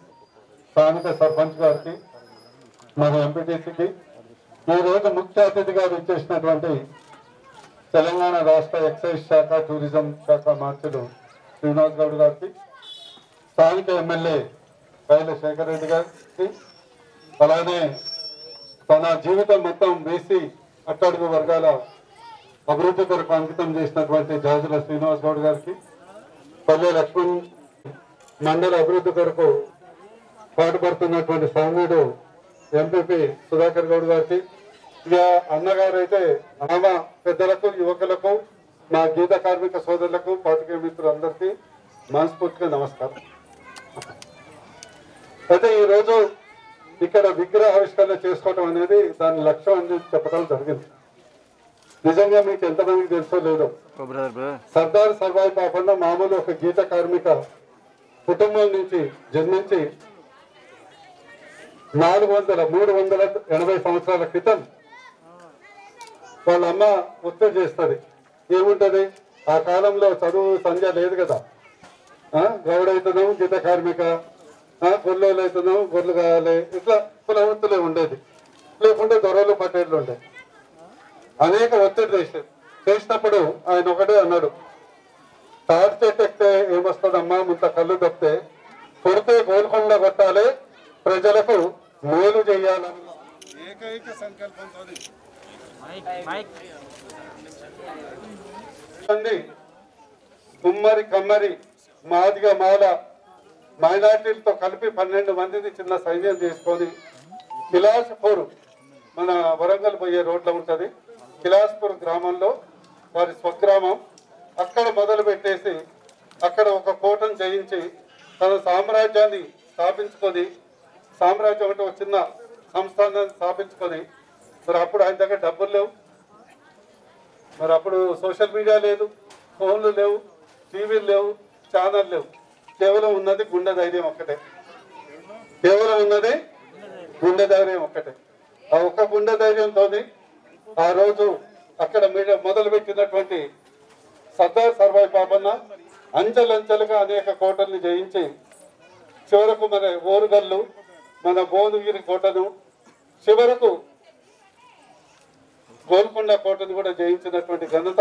స్థానిక సర్పంచ్ గారికి, మన ఎంపీటీసీకి, ఈ రోజు ముఖ్య అతిథిగా విచ్చేసినటువంటి తెలంగాణ రాష్ట్ర ఎక్సైజ్ శాఖ టూరిజం శాఖ మంత్రులు శ్రీనివాస్ గౌడ్ గారికి, స్థానిక ఎమ్మెల్యే పైల శేఖర్ రెడ్డి గారికి, అలానే తన జీవితం మొత్తం బీసీ అట్టడుగు వర్గాల అభివృద్ధి కొరకు అంకితం చేసినటువంటి జాజుల శ్రీనివాస్ గౌడ్ గారికి, పల్లె లక్ష్మణ్ మండల అభివృద్ధి కొరకు పాటుపడుతున్నటువంటి సౌమ్యుడు ఎంపీపీ సుధాకర్ గౌడ్ గారికి, ఇక అన్నగారు అయితే ఆమె పెద్దలకు, యువకులకు, మా గీత కార్మిక సోదరులకు, పాతికేయ మిత్రులందరికీ మనస్ఫూర్తిగా నమస్కారం. అయితే ఈరోజు ఇక్కడ విగ్రహ ఆవిష్కరణ చేసుకోవటం అనేది దాని లక్ష్యం అని చెప్పడం జరిగింది. నిజంగా మీకు ఎంతమందికి తెలుసో లేదో, సర్దార్ సర్వాయి పాపన్న మామూలు ఒక గీత కార్మిక కుటుంబం నుంచి జన్మించి 380 సంవత్సరాల క్రితం వాళ్ళ అమ్మ ఒత్తిడి చేస్తుంది. ఏముంటది, ఆ కాలంలో చదువు సంధ్య లేదు కదా, గౌడ అవుతున్నాం గీత కార్మిక, గొల్లోలు అవుతున్నాం గొర్రెలు కావాలి, ఇట్లా కుల వృత్తులే ఉండేది. లేకుంటే దొరలు పట్టేళ్ళు ఉండేది. అనేక ఒత్తిడి చేసినప్పుడు ఆయన ఒకటే అన్నాడు, తాడి చెట్టు ఎక్కితే ఏమొస్తుందమ్మా, ముంత కళ్ళు తప్పితే కొడితే గోల్కొండ కొట్టాలి, ప్రజలకు మేలు చేయాలని ఏకైక సంకల్పంతో కుమ్మరి కమ్మరి మాదిగ మాల మైనార్టీలతో కలిపి 12 మందిని చిన్న సైన్యం చేసుకొని కిలాస్పూర్, మన వరంగల్ పోయే రోడ్లో ఉంటుంది, కిలాస్పూర్ గ్రామంలో వారి స్వగ్రామం, అక్కడ మొదలు పెట్టేసి అక్కడ ఒక కోటను జయించి తన సామ్రాజ్యాన్ని స్థాపించుకొని, సామ్రాజ్యం అంటే ఒక చిన్న సంస్థానాన్ని స్థాపించుకొని, మరి అప్పుడు ఆయన దగ్గర డబ్బులు లేవు, మరి అప్పుడు సోషల్ మీడియా లేదు, ఫోన్లు లేవు, టీవీలు లేవు, ఛానల్ లేవు, కేవలం ఉన్నది గుండె ధైర్యం ఒక్కటే, కేవలం ఉన్నది గుండె ధైర్యం ఒక్కటే. ఆ ఒక్క గుండె ధైర్యంతో ఆ రోజు అక్కడ మొదలు పెట్టినటువంటి సర్దార్ సర్వాయి పాపన్న అంచెలంచెలుగా అనేక కోటల్ని జయించి చివరకు మన ఓరుగల్లు, మన భువనగిరి కోటను, చివరకు గోల్కొండ కోటను కూడా జయించినటువంటి ఘనత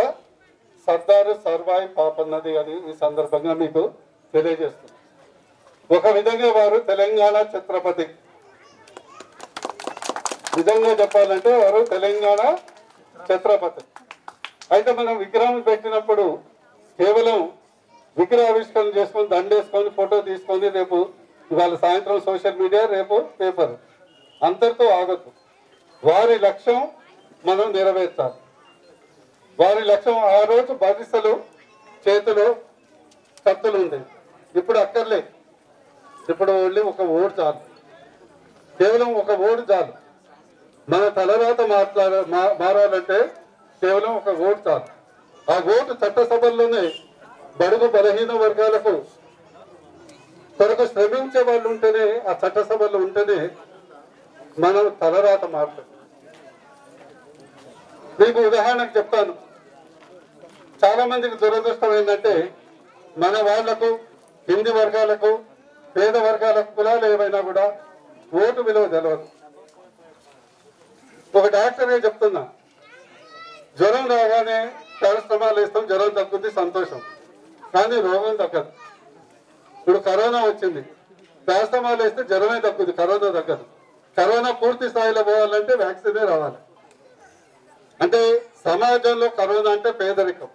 సర్దారు సర్వాయి పాపన్నది అని ఈ సందర్భంగా మీకు తెలియజేస్తుంది. ఒక విధంగా వారు తెలంగాణ ఛత్రపతి. నిజంగా చెప్పాలంటే వారు తెలంగాణ ఛత్రపతి. అయితే మనం విగ్రహం పెట్టినప్పుడు కేవలం విగ్రహావిష్కరణ చేసుకొని దండేసుకొని ఫోటో తీసుకొని రేపు ఇవాళ సాయంత్రం సోషల్ మీడియా, రేపు పేపర్, అంతటితో ఆగొద్దు. వారి లక్ష్యం మనం నెరవేర్చాలి. వారి లక్ష్యం ఆ రోజు బాధిస్తులు చేతిలో కత్తులు ఉంది, ఇప్పుడు అక్కర్లే, ఇప్పుడు ఓన్లీ ఒక ఓటు చాలు, కేవలం ఒక ఓటు చాలు. మన తలరాత మారాలంటే కేవలం ఒక ఓటు చాలు. ఆ ఓటు చట్టసభల్లోనే బడుగు బలహీన వర్గాలకు కొరకు శ్రమించే వాళ్ళు ఉంటేనే, ఆ చట్టసభల్లో ఉంటేనే మనం తలరాత మారలేదు. మీకు ఉదాహరణకు చెప్తాను. చాలా మందికి దురదృష్టం ఏంటంటే మన వాళ్లకు, హిందీ వర్గాలకు, పేద వర్గాలకు, కులాలు ఏమైనా కూడా ఓటు విలువ తెలియదు. ఒక డాక్టరే చెప్తున్నా, జ్వరం రాగానే పారాసిటమాల్ వేస్తాం, జ్వరం తగ్గుద్ది, సంతోషం, కానీ రోగం తగ్గదు. ఇప్పుడు కరోనా వచ్చింది, పారాసిటమాల్ వేస్తే జ్వరమే తగ్గుద్ది, కరోనా తగ్గదు. కరోనా పూర్తి స్థాయిలో పోవాలంటే వ్యాక్సినే రావాలి. అంటే సమాజంలో కరోనా అంటే పేదరికం.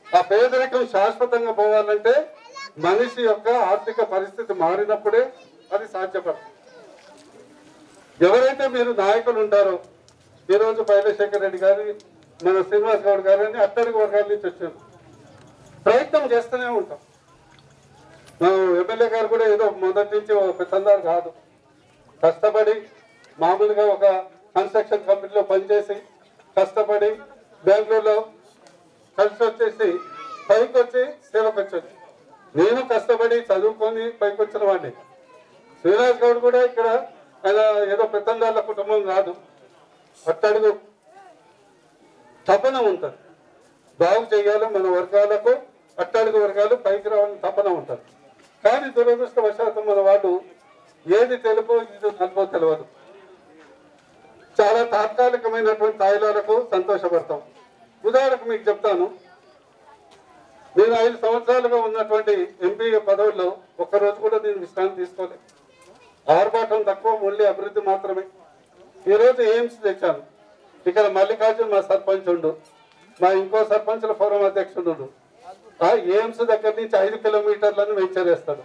ఆ పేదరికం శాశ్వతంగా పోవాలంటే మనిషి యొక్క ఆర్థిక పరిస్థితి మారినప్పుడే అది సాధ్యపడుతుంది. ఎవరైతే మీరు నాయకులు ఉంటారో, ఈరోజు పైలశేఖర్ రెడ్డి గారి, మన శ్రీనివాస్ గౌడ్ గారు అని అట్టడుగు వర్గాల నుంచి వచ్చారు, ప్రయత్నం చేస్తూనే ఉంటాం. మనం ఎమ్మెల్యే గారు కూడా ఏదో మొదటి నుంచి పెద్దందారు కాదు, కష్టపడి మామూలుగా ఒక కన్స్ట్రక్షన్ కంపెనీలో పనిచేసి కష్టపడి బెంగళూరులో కలిసి వచ్చేసి పైకి వచ్చి సేవకు వచ్చాడు. నేను కష్టపడి చదువుకొని పైకి వచ్చిన వాడిని. శ్రీనివాస్ గౌడ్ కూడా ఇక్కడ ఆయన ఏదో పెద్దందారుల కుటుంబం కాదు, అట్టడుగు తపన ఉంటుంది, బాగు చేయాలి మన వర్గాలకు, అట్టడుగు వర్గాలు పైకి రావాలని తపన ఉంటుంది. కానీ దురదృష్టవశాత్తు మన వాళ్ళు ఏది తెలుపో ఇది నలుపో తెలియదు. చాలా తాత్కాలికమైనటువంటి తాయిలాలకు సంతోషపడతాం. ఉదాహరణకు మీకు చెప్తాను, నేను 5 సంవత్సరాలుగా ఉన్నటువంటి ఎంపీ పదవుల్లో ఒక్కరోజు కూడా నేను విశ్రాంతి తీసుకోలేదు. ఆర్భాటం తక్కువ, ఓన్లీ అభివృద్ధి మాత్రమే. ఈరోజు ఎయిమ్స్ తెచ్చాను. ఇక్కడ మల్లికార్జున్ మా సర్పంచ్ ఉండు, మా ఇంకో సర్పంచ్ల ఫోరం అధ్యక్షుడు. ఆ ఎయిమ్స్ దగ్గర నుంచి 5 కిలోమీటర్లను వెంచర్ వేస్తాడు.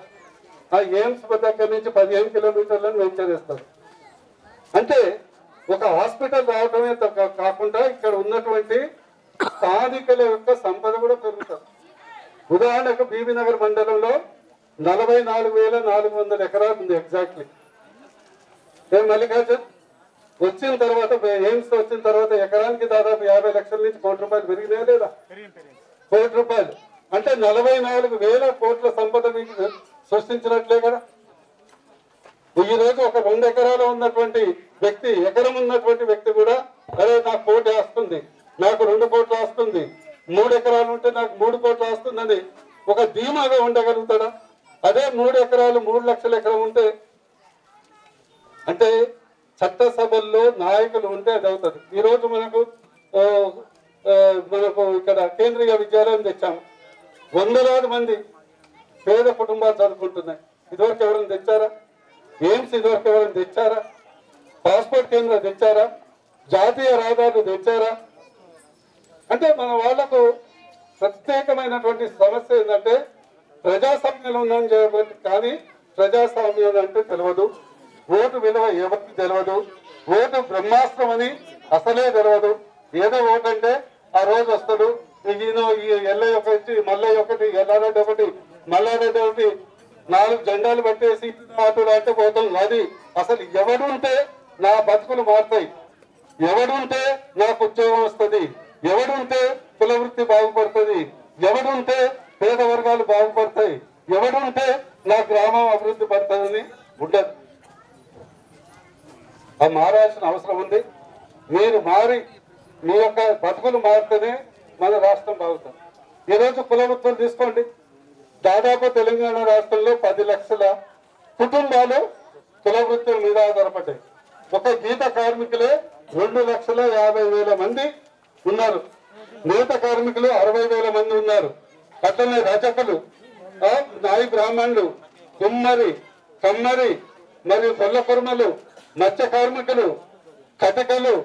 ఆ ఎయిమ్స్ దగ్గర నుంచి 15 కిలోమీటర్లను వెంచర్ వేస్తాడు. అంటే ఒక హాస్పిటల్ రావడమే కాకుండా ఇక్కడ ఉన్నటువంటి స్థానికుల యొక్క సంపద కూడా పెరుగుతుంది. ఉదాహరణకు బీబీ నగర్ మండలంలో 44,400 ఎకరాలు ఉంది ఎగ్జాక్ట్లీ. ఏం మల్లికార్జున్, వచ్చిన తర్వాత ఎయిమ్స్ వచ్చిన తర్వాత ఎకరానికి దాదాపు 50 లక్షల నుంచి ₹1 కోటి పెరిగినాయా లేదా? ₹1 కోటి అంటే 44,000 కోట్ల సంపద మీకు సృష్టించినట్లే కదా. ఈ రోజు ఒక 2 ఎకరాలు ఉన్నటువంటి వ్యక్తి, ఎకరం ఉన్నటువంటి వ్యక్తి కూడా అరే నాకు 1 కోటి వస్తుంది, నాకు 2 కోట్లు వస్తుంది, 3 ఎకరాలు ఉంటే నాకు 3 కోట్లు వస్తుందని ఒక ధీమాగా ఉండగలుగుతాడా? అదే 3 ఎకరాలు 3 లక్షల ఎకరం ఉంటే, అంటే చట్టసభల్లో నాయకులు ఉంటే అది అవుతుంది. ఈరోజు మనకు ఇక్కడ కేంద్రీయ విద్యాలయం తెచ్చాము, వందలాది మంది పేద కుటుంబాలు చదువుకుంటున్నాయి. ఇదివరకు ఎవరైనా తెచ్చారా? ఎయిమ్స్ ఇదివరకు ఎవరైనా తెచ్చారా? పాస్పోర్ట్ కేంద్రం తెచ్చారా? జాతీయ రహదారులు తెచ్చారా? అంటే మన వాళ్లకు ప్రత్యేకమైనటువంటి సమస్య ఏంటంటే ప్రజాస్వామ్యంలో ఉందని చెప్పి, కానీ ప్రజాస్వామ్యం అంటే తెలియదు, ఓటు విలువ ఎవరికి తెలియదు, ఓటు బ్రహ్మాస్త్రం అని అసలే తెలియదు. ఏదో ఓటు అంటే ఆ రోజు వస్తాడు, ఈయన ఈ ఎల్లయ్య ఒకటి, మల్లయ్య ఒకటి, ఎల్లారెడ్డి ఒకటి, మల్లారెడ్డి ఒకటి, 4 జెండాలు పట్టేసి పాటలు అంటే పోతాం. అది అసలు ఎవడుంటే నా బతుకులు మారుతాయి, ఎవడుంటే నాకు ఉద్యోగం వస్తుంది, ఎవడుంటే కుల వృత్తి బాగుపడుతుంది, ఎవడుంటే పేద వర్గాలు బాగుపడతాయి, ఎవడుంటే నా గ్రామం అభివృద్ధి పడుతుందని ఉండదు. అది మారాల్సిన అవసరం ఉంది. మీరు మారి మీ యొక్క బతుకులు మారితేనే మన రాష్ట్రం బాగుతుంది. ఈరోజు కుల వృత్తులు తీసుకోండి, దాదాపు తెలంగాణ రాష్ట్రంలో 10 లక్షల కుటుంబాలు కుల వృత్తుల మీద ఆధారపడ్డాయి. ఒక గీత కార్మికులే 2,50,000 మంది ఉన్నారు, నేత కార్మికులు 60,000 మంది ఉన్నారు, అట్లనే రచకులు, నాయి బ్రాహ్మణులు, కుమ్మరి, కమ్మరి, మరియు కొల్ల కుర్మలు, మత్స్య కార్మికులు, కటకలు,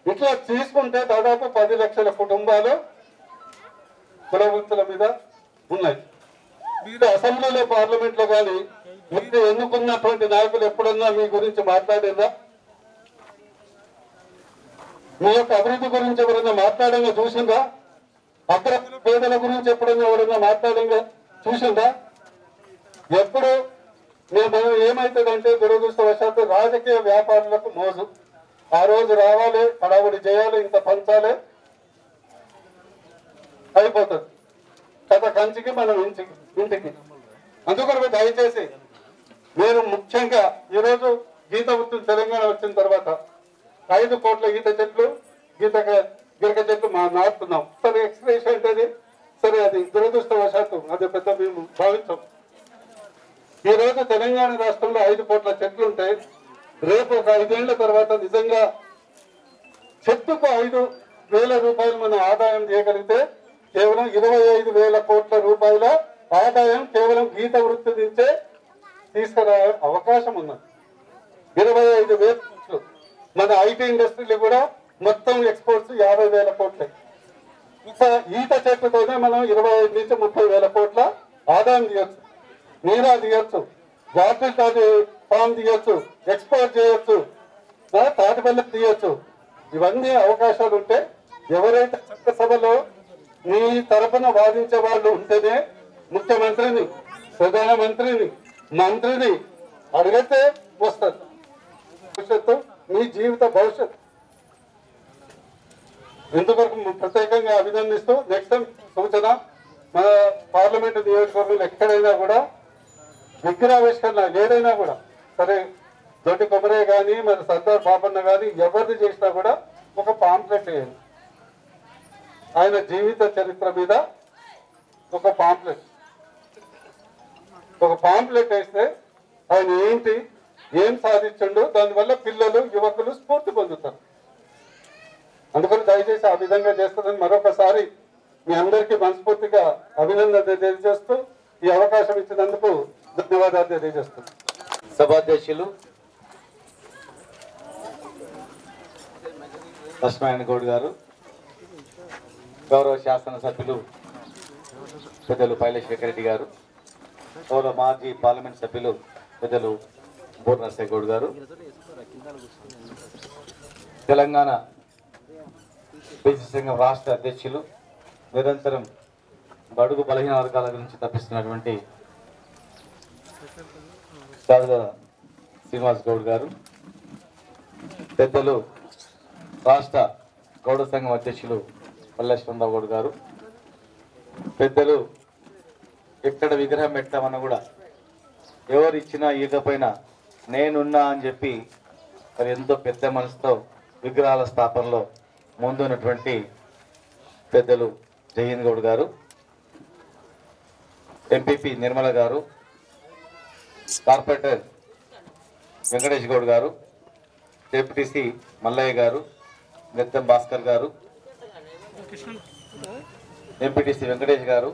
ఇట్లా తీసుకుంటే దాదాపు 10 లక్షల కుటుంబాలు కుల వృత్తుల మీద ఉన్నాయి. మీరు అసెంబ్లీలో, పార్లమెంట్ లో కానీ మీరు ఎన్నుకున్నటువంటి నాయకులు ఎప్పుడన్నా మీ గురించి మాట్లాడేదా? మీ యొక్క అభివృద్ధి గురించి ఎవరైనా మాట్లాడంగా చూసిందా? అగ్ర పేదల గురించి ఎప్పుడైనా ఎవరైనా మాట్లాడంగా చూసిందా? ఎప్పుడు మేము ఏమవుతుందంటే దురదృష్టవశాత్తు రాజకీయ వ్యాపారులకు మోజు. ఆ రోజు రావాలి, హడావుడి చేయాలి, ఇంత పంచాలి, అయిపోతుంది కథ కంచికి మనం ఇంటికి. అందుకని దయచేసి మీరు ముఖ్యంగా ఈరోజు గీత వృత్తులు తెలంగాణ వచ్చిన తర్వాత 5 కోట్ల ఈత చెట్లు, గిరక చెట్లు నాటుతున్నాం. సరే ఎక్స్ప్రెస్ అంటే సరే, అది దురదృష్టవశాత్తు అది పెద్ద మేము భావించాం. ఈ రోజు తెలంగాణ రాష్ట్రంలో 5 కోట్ల చెట్లు ఉంటాయి. రేపు ఒక 5 ఏళ్ల తర్వాత నిజంగా చెట్టుకు 5,000 రూపాయలు మనం ఆదాయం చేయగలిగితే కేవలం 25,000 కోట్ల రూపాయల ఆదాయం కేవలం గీత వృత్తి నుంచే తీసుకురా అవకాశం ఉన్నది. 25,000 కోట్లు. మన ఐటీ ఇండస్ట్రీలు కూడా మొత్తం ఎక్స్పోర్ట్స్ 50,000 కోట్లే. ఇంకా ఈత చెట్టుతోనే మనం 25 నుంచి 30,000 కోట్ల ఆదాయం తీయచ్చు, నీరా తీయచ్చు, వాటర్ ఫామ్ తీయచ్చు, ఎక్స్పోర్ట్ చేయొచ్చు, తాటిపల్లె తీయచ్చు. ఇవన్నీ అవకాశాలు ఉంటే ఎవరైతే చట్టసభలో మీ తరఫున వాదించే వాళ్ళు ఉంటేనే ముఖ్యమంత్రిని, ప్రధానమంత్రిని, మంత్రిని అడిగితే వస్తుంది. భవిష్యత్తు మీ జీవిత భవిష్యత్తు. ఎందువరకు ప్రత్యేకంగా అభినందిస్తూ నెక్స్ట్ టైం సూచన, మన పార్లమెంటు నియోజకవర్గంలో ఎక్కడైనా కూడా విగ్రహావిష్కరణ ఏదైనా కూడా సరే, దొడ్డి కొమరే కానీ మరి సర్దార్ బాపన్న కానీ ఎవరిది చేసినా కూడా ఒక పాంప్లెట్ వేయండి. ఆయన జీవిత చరిత్ర మీద ఒక పాంప్లెట్ వేస్తే ఆయన ఏంటి, ఏం సాధించండు, దానివల్ల పిల్లలు, యువకులు స్ఫూర్తి పొందుతారు. అందుకని దయచేసి ఆ విధంగా చేస్తుందని మరొకసారి మీ అందరికీ మనస్ఫూర్తిగా అభినందన తెలియజేస్తూ ఈ అవకాశం ఇచ్చినందుకు ధన్యవాదాలు తెలియజేస్తున్నాను. సభాధ్యక్షులు లక్ష్మణ గౌడ్ గారు, గౌరవ శాసనసభ్యులు పెద్దలు పైలేశ్వర రెడ్డి గారు, గౌరవ మాజీ పార్లమెంట్ సభ్యులు పెద్దలు బోర్ నరసయ్య గౌడ్ గారు, తెలంగాణ బీసీ సంఘం రాష్ట్ర అధ్యక్షులు, నిరంతరం బడుగు బలహీన వర్గాల గురించి తప్పిస్తున్నటువంటి శ్రీనివాస్ గౌడ్ గారు, పెద్దలు రాష్ట్ర గౌడ సంఘం అధ్యక్షులు మల్లేశ్వరరావు గౌడ్ గారు, పెద్దలు ఎక్కడ విగ్రహం పెట్టామన్నా కూడా ఎవరు ఇచ్చినా ఇవ్వకపోయినా నేనున్నా అని చెప్పి మరి ఎంతో పెద్ద మనసుతో విగ్రహాల స్థాపనలో ముందున్నటువంటి పెద్దలు జయన్ గౌడ్ గారు, ఎంపీపీ నిర్మల గారు, కార్పొరేటర్ వెంకటేష్ గౌడ్ గారు, డిప్యూటీసీ మల్లయ్య గారు, నెత్తం భాస్కర్ గారు, ఎంపీటీసీ వెంకటేష్ గారు,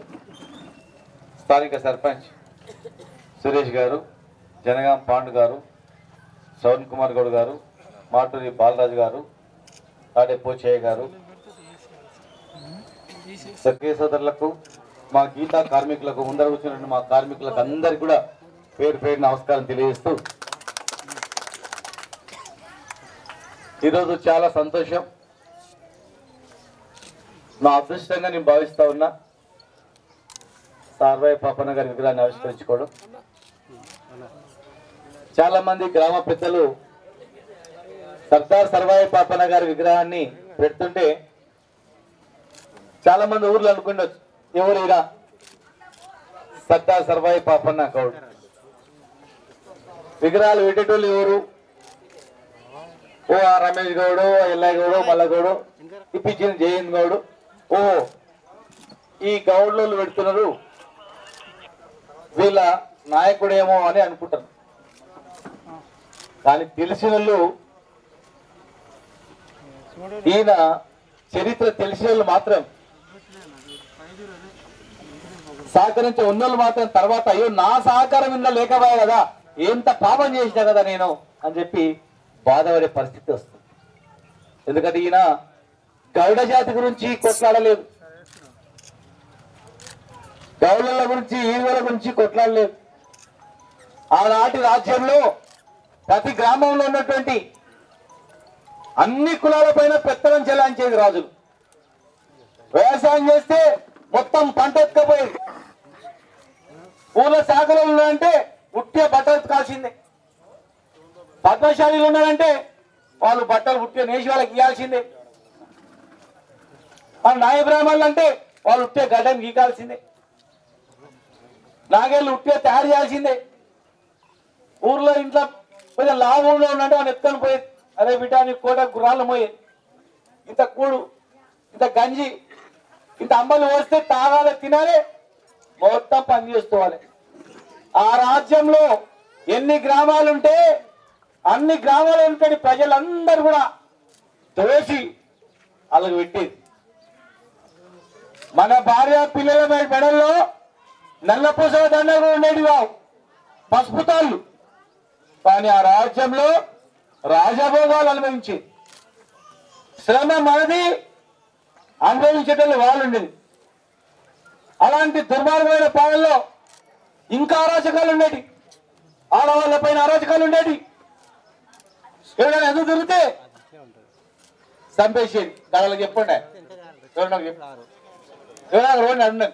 స్థానిక సర్పంచ్ సురేష్ గారు, జనగాం పాండు గారు, శ్రవణ్ కుమార్ గౌడ్ గారు, మాటూరి బాలరాజు గారు, తాడే పోచయ్య గారు, సక్రియ సోదరులకు, మా గీతా కార్మికులకు, ముందర కూర్చున్న మా కార్మికులకు అందరికీ కూడా పేరు పేరు నమస్కారం తెలియజేస్తూ ఈరోజు చాలా సంతోషం, నా అదృష్టంగా నేను భావిస్తా ఉన్నా సార్వాయి పాపన్న గారి విగ్రహాన్ని ఆవిష్కరించుకోవడం. చాలా మంది గ్రామ పెద్దలు సర్దార్ సర్వాయి పాపన్న గారి విగ్రహాన్ని పెడుతుంటే చాలా మంది ఊర్లు అనుకుండొచ్చు, ఎవరైనా సర్దార్ సర్వాయి పాపన్న గౌడ్ విగ్రహాలు పెట్టేటోళ్ళు ఎవరు? ఓ రమేష్ గౌడు, ఎల్లయ్య గౌడు, మల్లగౌడు, ఇప్పించిన జయంత్ గౌడు, ఓ ఈ గౌడ్లు పెడుతున్నారు, వీళ్ళ నాయకుడేమో అని అనుకుంటారు. కానీ తెలిసిన వాళ్ళు, ఈయన చరిత్ర తెలిసిన వాళ్ళు మాత్రం, సహకరించే ఉన్నోళ్ళు మాత్రం తర్వాత అయ్యో నా సహకారం ఇందా లేకపోయా కదా, ఎంత పాపం చేసినా కదా నేను అని చెప్పి బాధపడే పరిస్థితి వస్తుంది. ఎందుకంటే ఈయన గౌడ జాతి గురించి కొట్లాడలేదు, గౌడల గురించి, ఈవుల గురించి కొట్లాడలేదు. ఆనాటి రాజ్యంలో ప్రతి గ్రామంలో ఉన్నటువంటి అన్ని కులాల పైన పెత్తనం చెలాయించేది రాజులు. వ్యవసాయం చేస్తే మొత్తం పంట ఎత్తుకపోయేది. ఊళ్ళో శాఖలు ఉన్నాయంటే ఉట్టే బట్టలు ఎత్తుకాల్సిందే. పద్మశాలీలు ఉన్నారంటే వాళ్ళు బట్టలు ఉట్టే నేసి వాళ్ళకి ఇవ్వాల్సిందే. మన నాయ బ్రాహ్మణులు అంటే వాళ్ళు ఉట్టే గడ్డని గీకాల్సిందే. నాగేళ్ళు ఉట్టే తయారు చేయాల్సిందే. ఊర్లో ఇంట్లో కొంచెం లాభంలో ఉన్నట్టు వాళ్ళు ఎత్తుకొని పోయేది. అరే బిడ్డ నీ కోట గుర్రాలు మోయేది. ఇంత కూడు, ఇంత గంజి, ఇంత అమ్మలు వస్తే తాగాలి, తినాలి, మొత్తం పని చేసుకోవాలి. ఆ రాజ్యంలో ఎన్ని గ్రామాలుంటే అన్ని గ్రామాలు ఉంటే ప్రజలందరూ కూడా దోసి వాళ్ళకి పెట్టేది. మన భార్య పిల్లల మెడల్లో నల్లపూస దండలు ఉండేవి కావు, పసుపు తాళ్ళు. కానీ ఆ రాజ్యంలో రాజభోగాలు అనుభవించేది. శ్రమ మనది, అనుభవించేటట్లు వాళ్ళు ఉండేది. అలాంటి దుర్మార్గమైన పాలనలో ఇంకా అరాచకాలు ఉండేవి. ఆడవాళ్ళ పైన అరాచకాలు ఉండేవి. ఎవరైనా ఎందుకు తిరిగితే చంపేసేది. దానికి చెప్పండి, ఎవరైనా రోడ్డు అన్నాను.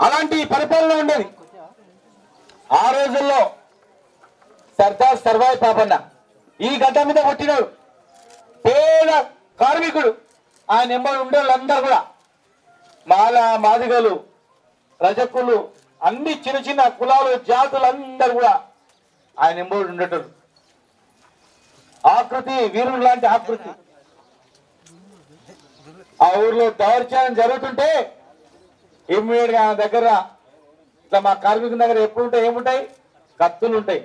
అలాంటి పరిపాలన ఉండేది. ఆ రోజుల్లో సర్దార్ సర్వాయి పాపన్న ఈ గడ్డ మీద పుట్టినాడు, పేద కార్మికుడు. ఆయన ఎంబడి ఉండే వాళ్ళందరూ కూడా మాల, మాదిగలు, రజకులు, అన్ని చిన్న చిన్న కులాలు, జాతులందరూ కూడా ఆయన ఎంబడి ఉండేటోడు. ఆకృతి వీరుడు లాంటి ఆకృతి. ఆ ఊర్లో దౌర్జన్యం జరుగుతుంటే ఇమ్మీడియట్ గా దగ్గర ఇట్లా మా కార్మికుల దగ్గర ఎప్పుడు ఉంటాయి, ఏముంటాయి? కత్తులు ఉంటాయి,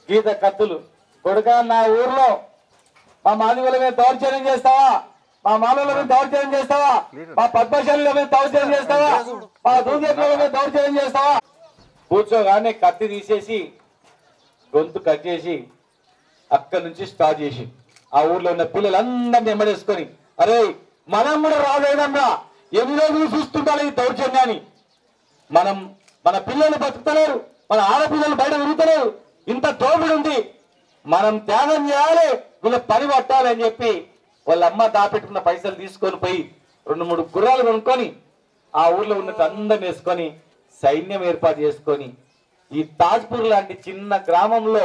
గీత కత్తులు. కొడుక నా ఊర్లో మా మాదిగల మీద దౌర్జన్యం చేస్తావా, మా మామూల మీద దౌర్జన్యం చేస్తావా, మా పద్మశాలిల మీద దౌర్జన్యం చేస్తావా, మా దూదేకుల మీద దౌర్జన్యం చేస్తావా? కూర్చోగానే కత్తి తీసేసి గొంతు కట్ చేసి అక్కడి నుంచి స్టార్ట్ చేసి ఆ ఊర్లో ఉన్న పిల్లలందరినీ ఎమ్మడేసుకొని, అరే మనం కూడా రాలేదమ్మా, ఎన్ని రోజులు చూస్తుంటారు ఈ దౌర్జన్యాన్ని. మన పిల్లలు బతుకుతలేరు, మన ఆడపిల్లలు బయట తిరుగుతలేరు, ఇంత దోపిడి ఉంది, మనం త్యాగం చేయాలి, వీళ్ళ పని పట్టాలి అని చెప్పి వాళ్ళ అమ్మ దాపెట్టుకున్న పైసలు తీసుకొని పోయి 2-3 గుర్రాలు కొనుక్కొని ఆ ఊర్లో ఉన్నట్టు అందరిని వేసుకొని సైన్యం ఏర్పాటు చేసుకొని ఈ తాజ్పూర్ లాంటి చిన్న గ్రామంలో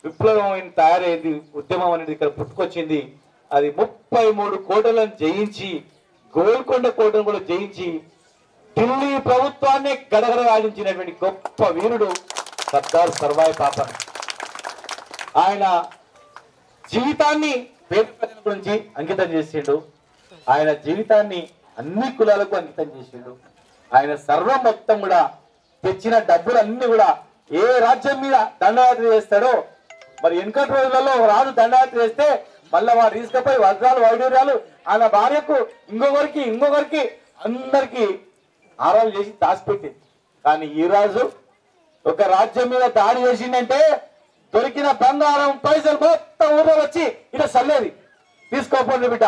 విప్లవం తయారైంది, ఉద్యమం అనేది ఇక్కడ పుట్టుకొచ్చింది. అది 33 కోటలను జయించి, గోల్కొండ కోటను కూడా జయించి ఢిల్లీ ప్రభుత్వాన్ని గడగడలాడించినటువంటి గొప్ప వీరుడు సర్దార్ సర్వాయి పాపన్న. ఆయన జీవితాన్ని పేద ప్రజల గురించి అంకితం చేసిండు. ఆయన జీవితాన్ని అన్ని కులాలకు అంకితం చేసిండు. ఆయన సర్వం మొత్తం కూడా తెచ్చిన డబ్బులు అన్ని కూడా ఏ రాజ్యం మీద దండయాత్ర చేస్తాడో, మరి వెనుకటి రోజులలో రాజు దండయాత్ర చేస్తే మళ్ళీ వాడు తీసుకుపోయి వజ్రాలు వైడూర్యాలు ఆయన భార్యకు ఇంకొకరికి అందరికి ఆరాలు చేసి దాచిపెట్టింది. కానీ ఈ రాజు ఒక రాజ్యం మీద దాడి చేసిందంటే దొరికిన బంగారం పైసలు మొత్తం ఊర్లో వచ్చి ఇలా చల్లేది. తీసుకోపోండి బిడ్డ,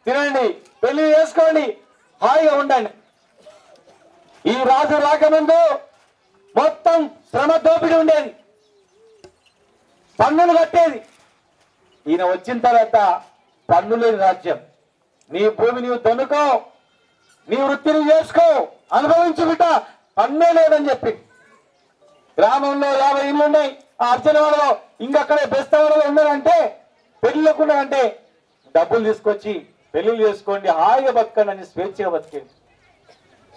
తినండి, పెళ్లి చేసుకోండి, హాయిగా ఉండండి. ఈ రాజు రాకముందు మొత్తం శ్రమ దోపిడీ ఉండేది, పన్నులు కట్టేది. ఈయన వచ్చిన తర్వాత పన్ను లేని రాజ్యం. నీ భూమి నీవు దొన్నుకో, నీ వృత్తిని చేసుకో, అనుభవించు బిడ్డ, పన్నే లేదని చెప్పి. గ్రామంలో 50 ఇళ్ళు ఉన్నాయి. ఆ అర్చనవాడలో ఇంకక్కడే బెస్తవాడలో ఉన్నారంటే పెళ్లికుండాలంటే డబ్బులు తీసుకొచ్చి పెళ్లిళ్ళు చేసుకోండి, హాయిగా బతకండి అని స్వేచ్ఛగా బతికేది.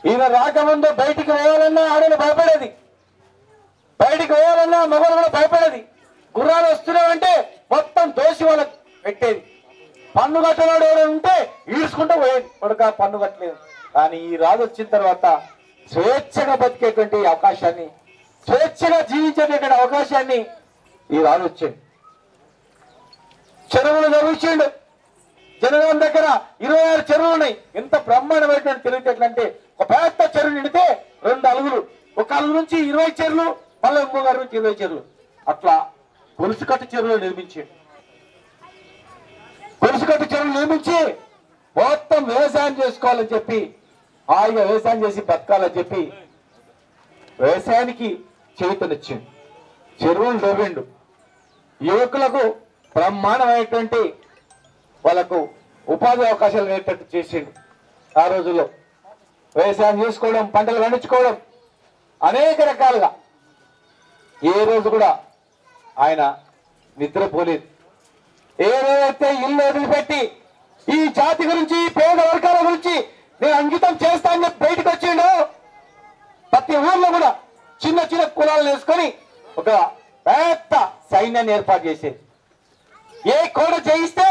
ఈయన రాకముందు బయటికి వేయాలన్నా ఆడలు భయపడేది, బయటికి వేయాలన్నా మగవాళ్ళు కూడా భయపడేది. గుర్రాలు వస్తున్నాయంటే మొత్తం దోషి వాళ్ళకి పెట్టేది. పన్ను కట్టనాడు ఎవరైనా ఉంటే ఈడ్చుకుంటూ పోయేది, కొడుక పన్ను కట్టలేదు. కానీ ఈ రాజు వచ్చిన తర్వాత స్వేచ్ఛగా బతికేటువంటి అవకాశాన్ని, స్వేచ్ఛగా జీవించేటటువంటి అవకాశాన్ని ఈ రాజు వచ్చింది. చెరువులు నిర్మించిండు. జనగాం దగ్గర 26 చెరువులు ఉన్నాయి. ఎంత బ్రహ్మాండమైనటువంటి తెలివితేటలంటే ఒక పెద్ద చెరువు నిండితే 2 అలుగులు, ఒక అలుగు నుంచి 20 చెరువులు, మళ్ళీ ఇంకొక అలుగు నుంచి 20 చెరువులు, అట్లా గొలుసుకట్టు చెరువులు నిర్మించాడు. గొలుసుకట్టు చెరువులు నిర్మించి మొత్తం వ్యవసాయం చేసుకోవాలని చెప్పి, హాయిగా వ్యవసాయం చేసి బతకాలని చెప్పి వ్యవసాయానికి చేతునిచ్చిండు. చెరువులు తవ్విండు. యువకులకు బ్రహ్మాండమైనటువంటి వాళ్ళకు ఉపాధి అవకాశాలు నేర్పేట్టు చేసిండు. ఆ రోజుల్లో వ్యవసాయం చేసుకోవడం, పంటలు పండించుకోవడం అనేక రకాలుగా. ఏ రోజు కూడా ఆయన నిద్రపోలేదు. ఏ రోజైతే ఇల్లు వదిలిపెట్టి ఈ జాతి గురించి, పేద వర్గాల గురించి నేను అంకితం చేస్తానని బయటకు వచ్చిండు, ప్రతి ఊర్లో కూడా చిన్న చిన్న కులాలు వేసుకొని ఒక పెద్ద సైన్యాన్ని ఏర్పాటు చేసేది. ఏ కోట జయిస్తే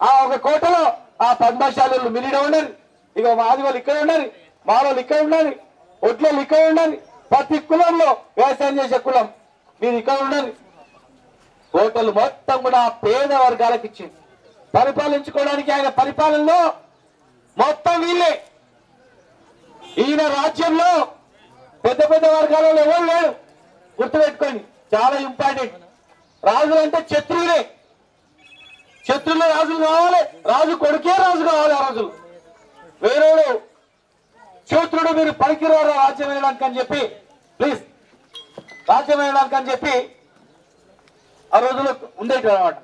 ఆ ఒక కోటలో ఆ పద్మశాలు మిలిడ ఉండాలి, ఇక మాది వాళ్ళు ఇక్కడ ఉండాలి, మా వాళ్ళు ఇక్కడ ఉండాలి, ఒడ్లు ఇక్కడ ఉండాలి, ప్రతి కులంలో వ్యవసాయం చేసే కులం మీరు ఇక్కడ ఉండాలి. కోటలు మొత్తం కూడా పేద వర్గాలకు ఇచ్చింది. పరిపాలించుకోవడానికి ఆయన పరిపాలనలో మొత్తం వీళ్ళే. ఈయన రాజ్యంలో పెద్ద పెద్ద వర్గాలలో ఎవరు లేరు, గుర్తుపెట్టుకోండి, చాలా ఇంపార్టెంట్. రాజులు అంటే శత్రువులే, శత్రువులే రాజులు కావాలి, రాజు కొడుకే రాజు కావాలి. ఆ రోజులు వేరేడు శూద్రుడు మీరు పనికిరారు రాజ్యం వేయడానికి అని చెప్పి, ప్లీజ్ రాజ్యం వేయడానికి అని చెప్పి ఆ రోజుల్లో ఉండేటి అన్నమాట,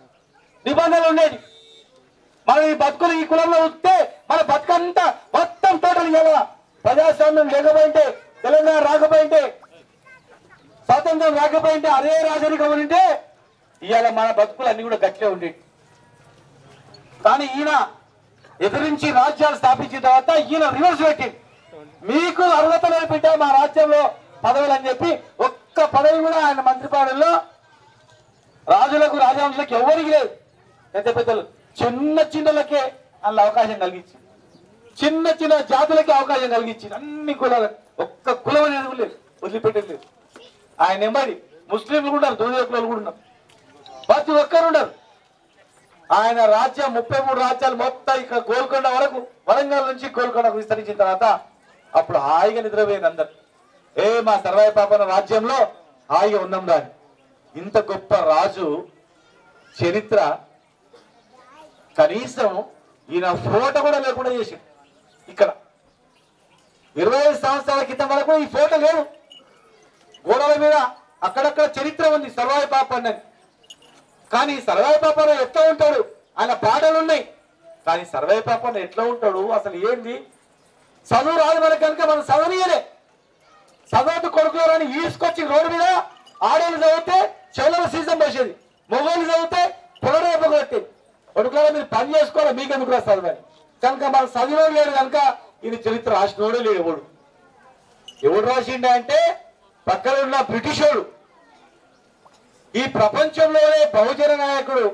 నిబంధనలు ఉండేది. మనం ఈ బతుకులు ఈ కులంలో ఉంటే మన బతుకంతా మొత్తం టోటల్ ఇవ్వాల. ప్రజాస్వామ్యం లేకపోయింటే, తెలంగాణ రాకపోయింటే, స్వాతంత్రం రాకపోయింటే, అదే రాజరికం ఉంటే ఇవాళ మన బతుకులు అన్ని కూడా గట్టిగా ఉండేవి. కానీ ఈయన ఎదిరించి రాజ్యాలు స్థాపించిన తర్వాత ఈయన రివర్స్ పెట్టింది. మీకు అర్హత లేదు బిడ్డ మా రాజ్యంలో పదవులు అని చెప్పి ఒక్క పదవి కూడా ఆయన మంత్రి పదవుల్లో రాజులకు, రాజవంశులకు ఎవరికి లేదు. పెద్ద పెద్దలు చిన్న చిన్నలకే అలా అవకాశం కలిగించింది, చిన్న చిన్న జాతులకే అవకాశం కలిగించింది. అన్ని కులాలకు ఒక్క కులం అనేది లేదు, వదిలిపెట్టేది లేదు. ఆయన నెమ్మది ముస్లింలు కూడా ఉన్నారు, దూర కులాలు కూడా ఉన్నారు, ప్రతి ఒక్కరు ఉన్నారు. ఆయన రాజ్యం 33 రాజ్యాలు మొత్తం ఇక్కడ గోల్కొండ వరకు, వరంగల్ నుంచి గోల్కొండకు విస్తరించిన తర్వాత అప్పుడు హాయిగా నిద్రపోయింది అందరు. మా సర్వాయి పాపన రాజ్యంలో హాయిగా ఉన్నాం దాన్ని. ఇంత గొప్ప రాజు చరిత్ర కనీసం ఈయన ఫోటో కూడా లేకుండా చేసి ఇక్కడ 25 సంవత్సరాల క్రితం వరకు ఈ ఫోటో లేదు. గోడల మీద అక్కడక్కడ చరిత్ర ఉంది సర్వాయి పాపన్న. కానీ సర్వాయి పాపన్న ఎట్లా ఉంటాడు, ఆయన పాటలు ఉన్నాయి. కానీ సర్వాయి పాపన్న ఎట్లా ఉంటాడు, అసలు ఏంది, చదువు రాదు మనకు కనుక మనం చదవనీయలే. చదవద్దు కొడుకులని ఈడ్చుకొచ్చి రోడ్డు మీద ఆడేళ్ళు చదివితే చెవులలో సీజన్ పోసేది. మొగోళ్ళు చదివితే పొగడేపగొట్టి కొడుకులో మీరు పని చేసుకోవాలి, మీకెందుకు రాస్తారు మరి కనుక మన చదివోడు లేడు కనుక ఇది చరిత్ర రాసినోడు లేడు. ఎవడు రాసిండే అంటే పక్కన ఉన్న బ్రిటిషోడు. ఈ ప్రపంచంలోనే బహుజన నాయకుడు,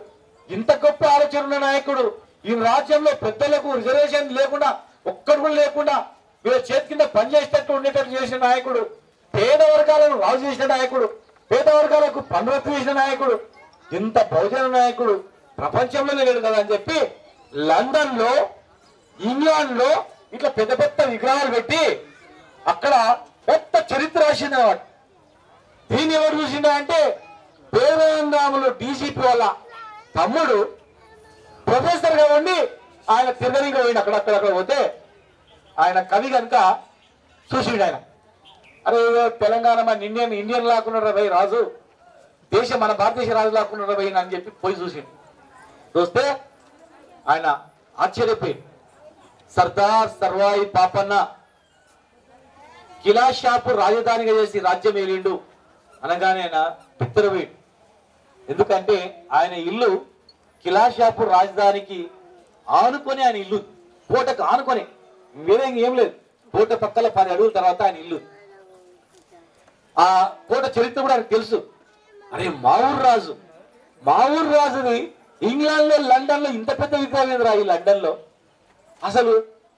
ఇంత గొప్ప ఆలోచన ఉన్న నాయకుడు, ఈ రాజ్యంలో పెద్దలకు రిజర్వేషన్ లేకుండా ఒక్కడు కూడా లేకుండా వీళ్ళ చేతి కింద పనిచేసేటట్టు ఉండేటట్టు చేసిన నాయకుడు, పేద వర్గాలను రాజు చేసిన నాయకుడు, పేద వర్గాలకు పన్నురత్తు చేసిన నాయకుడు, ఇంత బహుజన నాయకుడు ప్రపంచంలోనే లేడు కదా అని చెప్పి లండన్ లో ఇంగ్లాండ్ లో ఇట్లా పెద్ద పెద్ద విగ్రహాలు పెట్టి అక్కడ పెద్ద చరిత్ర రాసింది అన్నమాట. దీన్ని ఎవరు చూసిందా అంటే పేదరాములు డీసీపీ వాళ్ళ తమ్ముడు ప్రొఫెసర్ గా ఉండి ఆయన తిరగలిగా పోయింది. అక్కడక్కడ పోతే ఆయన కవి కనుక చూసిండు. ఆయన అరే తెలంగాణ మన ఇండియన్ లాక్కున్నాడు భయ్ రాజు, దేశం మన భారతదేశ రాజు లాక్కున్నాడు భయ్ అని చెప్పి పోయి చూసిండు. చూస్తే ఆయన ఆశ్చర్యపోయి సర్దార్ సర్వాయి పాపన్న కిలాషాపూర్ రాజధానిగా చేసి రాజ్యం ఏలిండు అనగానే ఆయన పిత్తరపోయిండు. ఎందుకంటే ఆయన ఇల్లు కిలాషాపూర్ రాజధానికి ఆనుకొని, ఆయన ఇల్లు కోటకు ఆనుకొని, వేరే ఏం లేదు, కోట పక్కల 10 అడుగుల తర్వాత ఆయన ఇల్లు. ఆ కోట చరిత్ర కూడా ఆయనకు తెలుసు. అరే మా ఊరు రాజుది ఇంగ్లాండ్ లో లండన్ లో ఇంత పెద్ద విగ్రహం లేదురా ఈ లండన్ లో, అసలు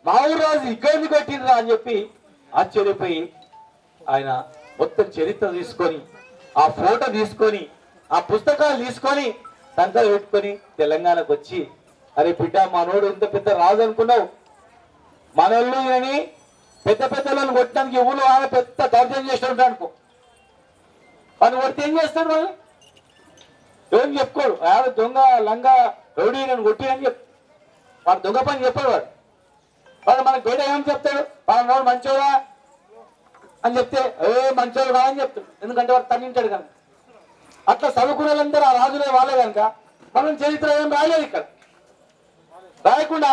మా ఊరు రాజు ఇక్కడ ఎందుకు పెట్టిండ్రా అని చెప్పి ఆశ్చర్యపోయి ఆయన మొత్తం చరిత్ర తీసుకొని, ఆ ఫోటో తీసుకొని, ఆ పుస్తకాలు తీసుకొని సంతలు పెట్టుకొని తెలంగాణకు వచ్చి, అరే బిడ్డ మనోడు ఇంత పెద్ద రాజు అనుకున్నావు, మనోళ్ళు అని పెద్ద పెద్దలను కొట్టడానికి ఊళ్ళో ఆయన పెద్ద దౌర్జన్యం చేస్తుంటా అనుకో, వాడిని కొడితే ఏం చేస్తాడు, వాళ్ళని ఏం చెప్పుకోడు, ఆడ దొంగ లంగా రౌడీ నన్ను కొట్టి అని చెప్పు, వాడు దొంగ పని చెప్పాడు. వాడు మనకు బయట ఏమని చెప్తాడు, వాడు మంచోడా అని చెప్తే మంచోడు కాదని చెప్తాడు, ఎందుకంటే వాడు తన్నింటాడు కనుక. అట్లా చదువుకునే వాళ్ళందరూ ఆ రాజులే వాళ్ళే కనుక మనం చరిత్ర ఏం రాయలేదు ఇక్కడ. రాయకుండా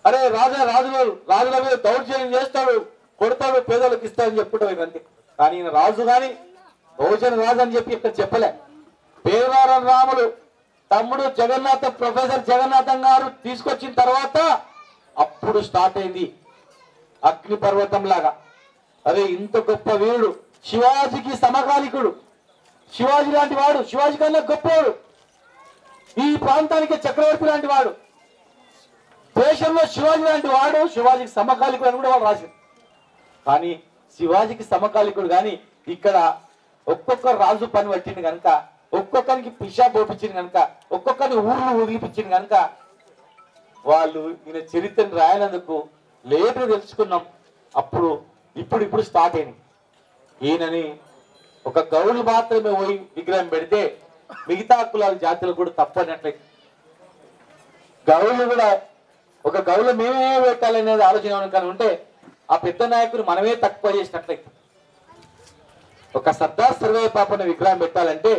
అరే రాజుల మీద దౌర్జన్యం చేస్తాడు, కొడతాడు, పేదలకు ఇస్తాడని చెప్పుకుంటాం ఇవన్నీ. కానీ ఈయన రాజు కానీ బహుజన రాజు అని చెప్పి ఇక్కడ చెప్పలే. పేదవారం రాములు తమ్ముడు ప్రొఫెసర్ జగన్నాథం గారు తీసుకొచ్చిన తర్వాత అప్పుడు స్టార్ట్ అయింది అగ్ని పర్వతం లాగా. అరే ఇంత గొప్ప వీరుడు, శివాజీకి సమకాలికుడు, శివాజీ లాంటి వాడు, శివాజీ కన్నా గొప్పవాడు, ఈ ప్రాంతానికి చక్రవర్తి లాంటి వాడు, దేశంలో శివాజీ లాంటి వాడు, శివాజీకి సమకాలికుడు అని కూడా వాళ్ళు రాశారు. కానీ శివాజీకి సమకాలికుడు కానీ ఇక్కడ ఒక్కొక్క రాజు పని పట్టింది కనుక, ఒక్కొక్కరికి పిషా పోపించింది కనుక, ఒక్కొక్కరిని ఊర్లు వదిలిపించింది కనుక వాళ్ళు ఈయన చరిత్రను రాయనందుకు లేటుగా తెలుసుకున్నాం. అప్పుడు ఇప్పుడు స్టార్ట్ అయింది. ఈయనని ఒక గౌళ్ళు మాత్రమే పోయి విగ్రహం పెడితే మిగతా కులాల జాతులు కూడా తప్పనట్లయితే, గౌళ్ళు కూడా ఒక గౌళ్ళు మేమే పెట్టాలనేది ఆలోచన కానీ ఉంటే ఆ పెద్ద నాయకులు మనమే తక్కువ చేసినట్లయితే, ఒక సర్దార్ సర్వాయి పాపన్న విగ్రహం పెట్టాలంటే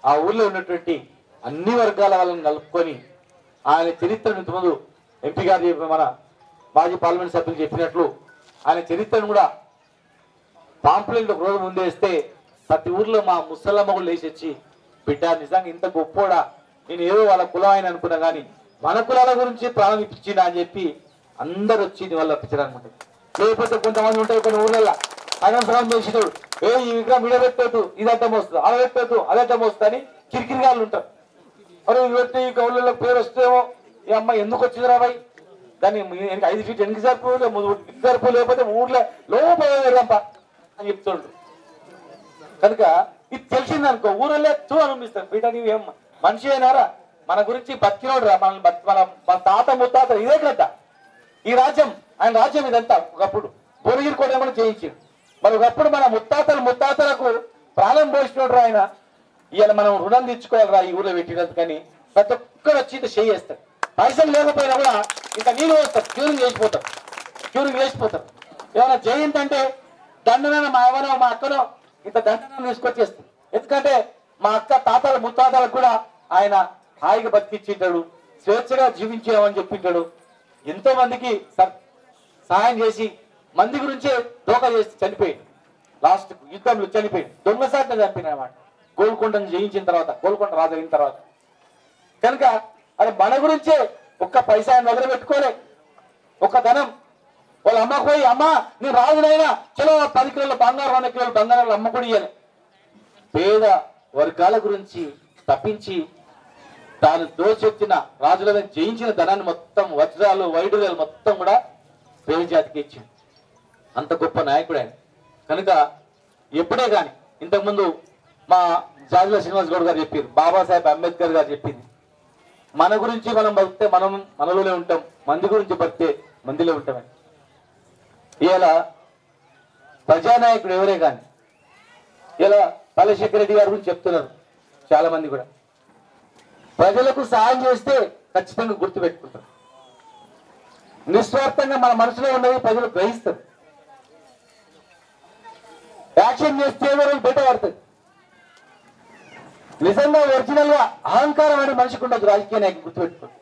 ఆ ఊర్లో ఉన్నటువంటి అన్ని వర్గాల వాళ్ళని కలుపుకొని ఆయన చరిత్రను ఇంతకుముందు ఎంపీ గారు మన మాజీ పార్లమెంట్ సభ్యులు చెప్పినట్లు ఆయన చరిత్రను కూడా పాంప్లెట్ ఒక రోజు ముందే ఇస్తే ప్రతి ఊర్లో మా ముసలమ్మ కూడా లేచి వచ్చి, బిడ్డ నిజంగా ఇంత గొప్పోడా, నేను ఏదో వాళ్ళ కులం ఆయన అనుకున్నా కానీ మన కులాల గురించి ప్రాణం ఇప్పించిందా అని చెప్పి అందరు వచ్చి వాళ్ళు అప్పించడానికి ఉంటుంది. లేకపోతే కొంతమంది ఉంటాయి కొన్ని ఊర్లలో సగం సగం చేసినోడు, ఈ విగ్రహం ఇడ పెట్టొద్దు, ఇది అడ్డం వస్తుంది, అలా పెట్టొద్దు, అది అడ్డం వస్తుంది అని కిరికిరిగాళ్ళు ఉంటారు. మరి ఇది పెట్టి ఈ గౌళ్ళలో పేరు వస్తేమో ఈ అమ్మాయి ఎందుకు వచ్చింది రాబాయి, దాన్ని 5 ఫీట్ వెనక్కి సరిపో లేకపోతే ఊర్లో లోపంప అని చెప్తుండ్రు. కనుక ఇది తెలిసిందనుకో ఊరల్లే అనిపిస్తాను, బిడ్డ నీవేం మనిషి అయినారా, మన గురించి బతికినోడు రా, మన తాత ముత్తాత ఇదే కదా ఈ రాజ్యం, ఆయన రాజ్యం ఇదంతా. ఒకప్పుడు భువనగిరి కోట ఏమైనా చేయించాడు, మరి ఒకప్పుడు మన ముత్తాతలకు ప్రాణం పోసినోడు రా ఆయన. ఇవాళ మనం రుణం తెచ్చుకోవాలిరా ఈ ఊళ్ళో పెట్టినందుకు. కానీ ప్రతి ఒక్కరు వచ్చి ఇంత చేస్తారు, పైసలు లేకపోయినా కూడా ఇంత నీళ్ళు వస్తారు, క్యూరింగ్ చేసిపోతారు. ఏమైనా జయంతి అంటే దండన మా ఎవరో మా అక్కనో ఇంత దండన తీసుకొచ్చేస్తాం. ఎందుకంటే మా అక్క తాతల ముత్తాతలకు కూడా ఆయన హాయిగా బతికిచ్చింటాడు, స్వేచ్ఛగా జీవించామని చెప్పింటాడు. ఎంతో మందికి సహాయం చేసి మంది గురించే దోకా చేసి చనిపోయింది, లాస్ట్ యుద్ధంలో చనిపోయింది, దొంగసారిగా చనిపోయింది అనమాట. గోల్కొండను జయించిన తర్వాత, గోల్కొండ రాజు అయిన తర్వాత. కనుక అది మన గురించే ఒక్క పైసా దగ్గర పెట్టుకోలే, ఒక్క ధనం వాళ్ళ అమ్మకు పోయి అమ్మ నీ రాజునైనా చలో 10 కిలోల బంగారం 100 కిలోల బంగారాలు అమ్మకుడి ఇయ్యాలి. పేద వర్గాల గురించి తప్పించి తాను దోచెత్తిన రాజులను జయించిన ధనాన్ని మొత్తం వజ్రాలు వైడూర్యాలు మొత్తం కూడా పేద జాతికి ఇచ్చింది. అంత గొప్ప నాయకుడు ఆయన. కనుక ఎప్పుడే కానీ ఇంతకుముందు మా జాజుల శ్రీనివాస్ గౌడ్ గారు చెప్పారు, బాబాసాహెబ్ అంబేద్కర్ గారు చెప్పింది, మన గురించి మనం బతికితే మనం మనలోనే ఉంటాం, మంది గురించి బతికితే మందిలో ఉంటామని. ఇలా ప్రజానాయకుడు ఎవరే కానీ ఇలా రాజశేఖర రెడ్డి గారి గురించి చెప్తున్నారు చాలా మంది కూడా. ప్రజలకు సహాయం చేస్తే ఖచ్చితంగా గుర్తుపెట్టుకుంటారు. నిస్వార్థంగా మన మనసులో ఉన్నది ప్రజలు గ్రహిస్తారు. యాక్షన్ చేస్తే బయట పడుతుంది. నిజంగా ఒరిజినల్ గా అహంకారం అనే మనిషికి ఉండదు. రాజకీయ నాయకుడు గుర్తుపెట్టుకోండి.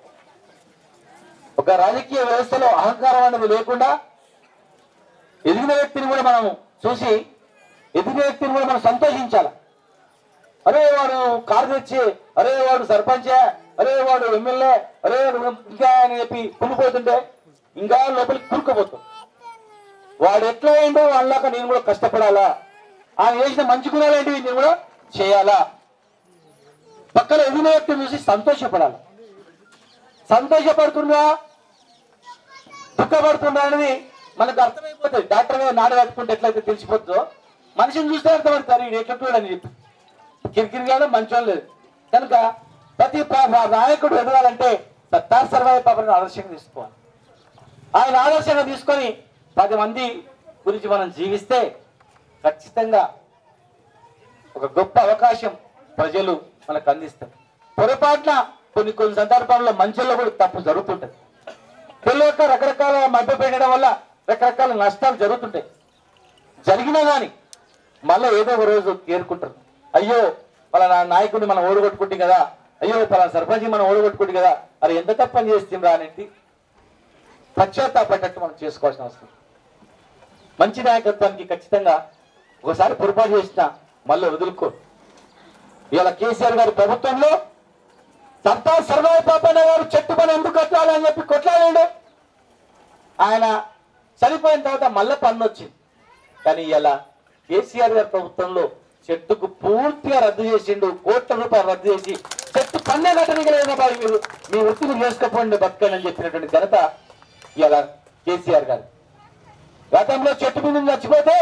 ఒక రాజకీయ వ్యవస్థలో అహంకారం అనేది లేకుండా ఎదిగిన వ్యక్తిని కూడా మనం చూసి ఎదిగిన వ్యక్తిని కూడా మనం సంతోషించాలి. అరే వాడు కారు తెచ్చి, అరే వాడు సర్పంచే, అరే వాడు ఎమ్మెల్యే, అరే వాడు ఇంకా అని చెప్పి కుళ్ళిపోతుంటే ఇంకా లోపలికి కురుక్కుపోతాం. వాడు ఎట్లా అయిందో వాళ్ళక నేను కూడా కష్టపడాలా, ఆయన చేసిన మంచి గుణాలేంటివి నేను కూడా చేయాలా. పక్కన ఎదిగిన వ్యక్తిని చూసి సంతోషపడాలి. సంతోషపడుతున్నా దుఃఖపడుతున్నా అనేది మనకు అర్థమైపోతుంది. డాక్టర్ గారు నాడు కట్టుకుంటే ఎట్లయితే తెలిసిపోతుందో మనిషిని చూస్తే అర్థపడతారు ఈయన ఎట్లా అని చెప్పి. కిరికిరిగానే మంచోళ్ళు లేదు. కనుక ప్రతి నాయకుడు ఎదగాలంటే సత్తార్ సర్వాయి పాపని ఆదర్శంగా తీసుకోవాలి. ఆయన ఆదర్శంగా తీసుకొని 10 మంది గురించి మనం జీవిస్తే ఖచ్చితంగా ఒక గొప్ప అవకాశం ప్రజలు మనకు అందిస్తారు. పొరపాటున కొన్ని సందర్భాల్లో మంచుల్లో కూడా తప్పు జరుగుతుంటది. తెలియక రకరకాల మధ్య పెట్టడం వల్ల రకరకాల నష్టాలు జరుగుతుంటాయి. జరిగినా కానీ మళ్ళీ ఏదో ఒక రోజు తేరుకుంటారు. అయ్యో పలానా నాయకుడిని మనం ఓడగొట్టుకుంటే కదా, అయ్యో పలానా సర్పంచ్ మనం ఓడగొట్టుకుంటే కదా, అది ఎంత తప్పని చేస్తాం రా అనేది పశ్చాత్తాపడ్డట్టు మనం చేసుకోవాల్సిన అవసరం. మంచి నాయకత్వానికి ఖచ్చితంగా ఒకసారి పొరపాటు చేసినా మళ్ళీ వదులుకో. ఇవాళ కేసీఆర్ గారి ప్రభుత్వంలో సర్దార్ సర్వాయి పాపన్న గారు చెట్టు పని ఎందుకు కట్టాలని చెప్పి కొట్లాడాడు. ఆయన చనిపోయిన తర్వాత మళ్ళీ పన్ను వచ్చింది. కానీ ఇలా కేసీఆర్ గారి ప్రభుత్వంలో చెట్టుకు పూర్తిగా రద్దు చేసిండు. కోట్ల రూపాయలు రద్దు చేసి చెట్టు పన్నే కట్టనికలేదా బాబు, మీరు మీ వృత్తిని చేసుకోండి బతకండి అని చెప్పినటువంటి ఘనత ఇలా కేసీఆర్ గారు. గతంలో చెట్టు మీద చచ్చిపోతే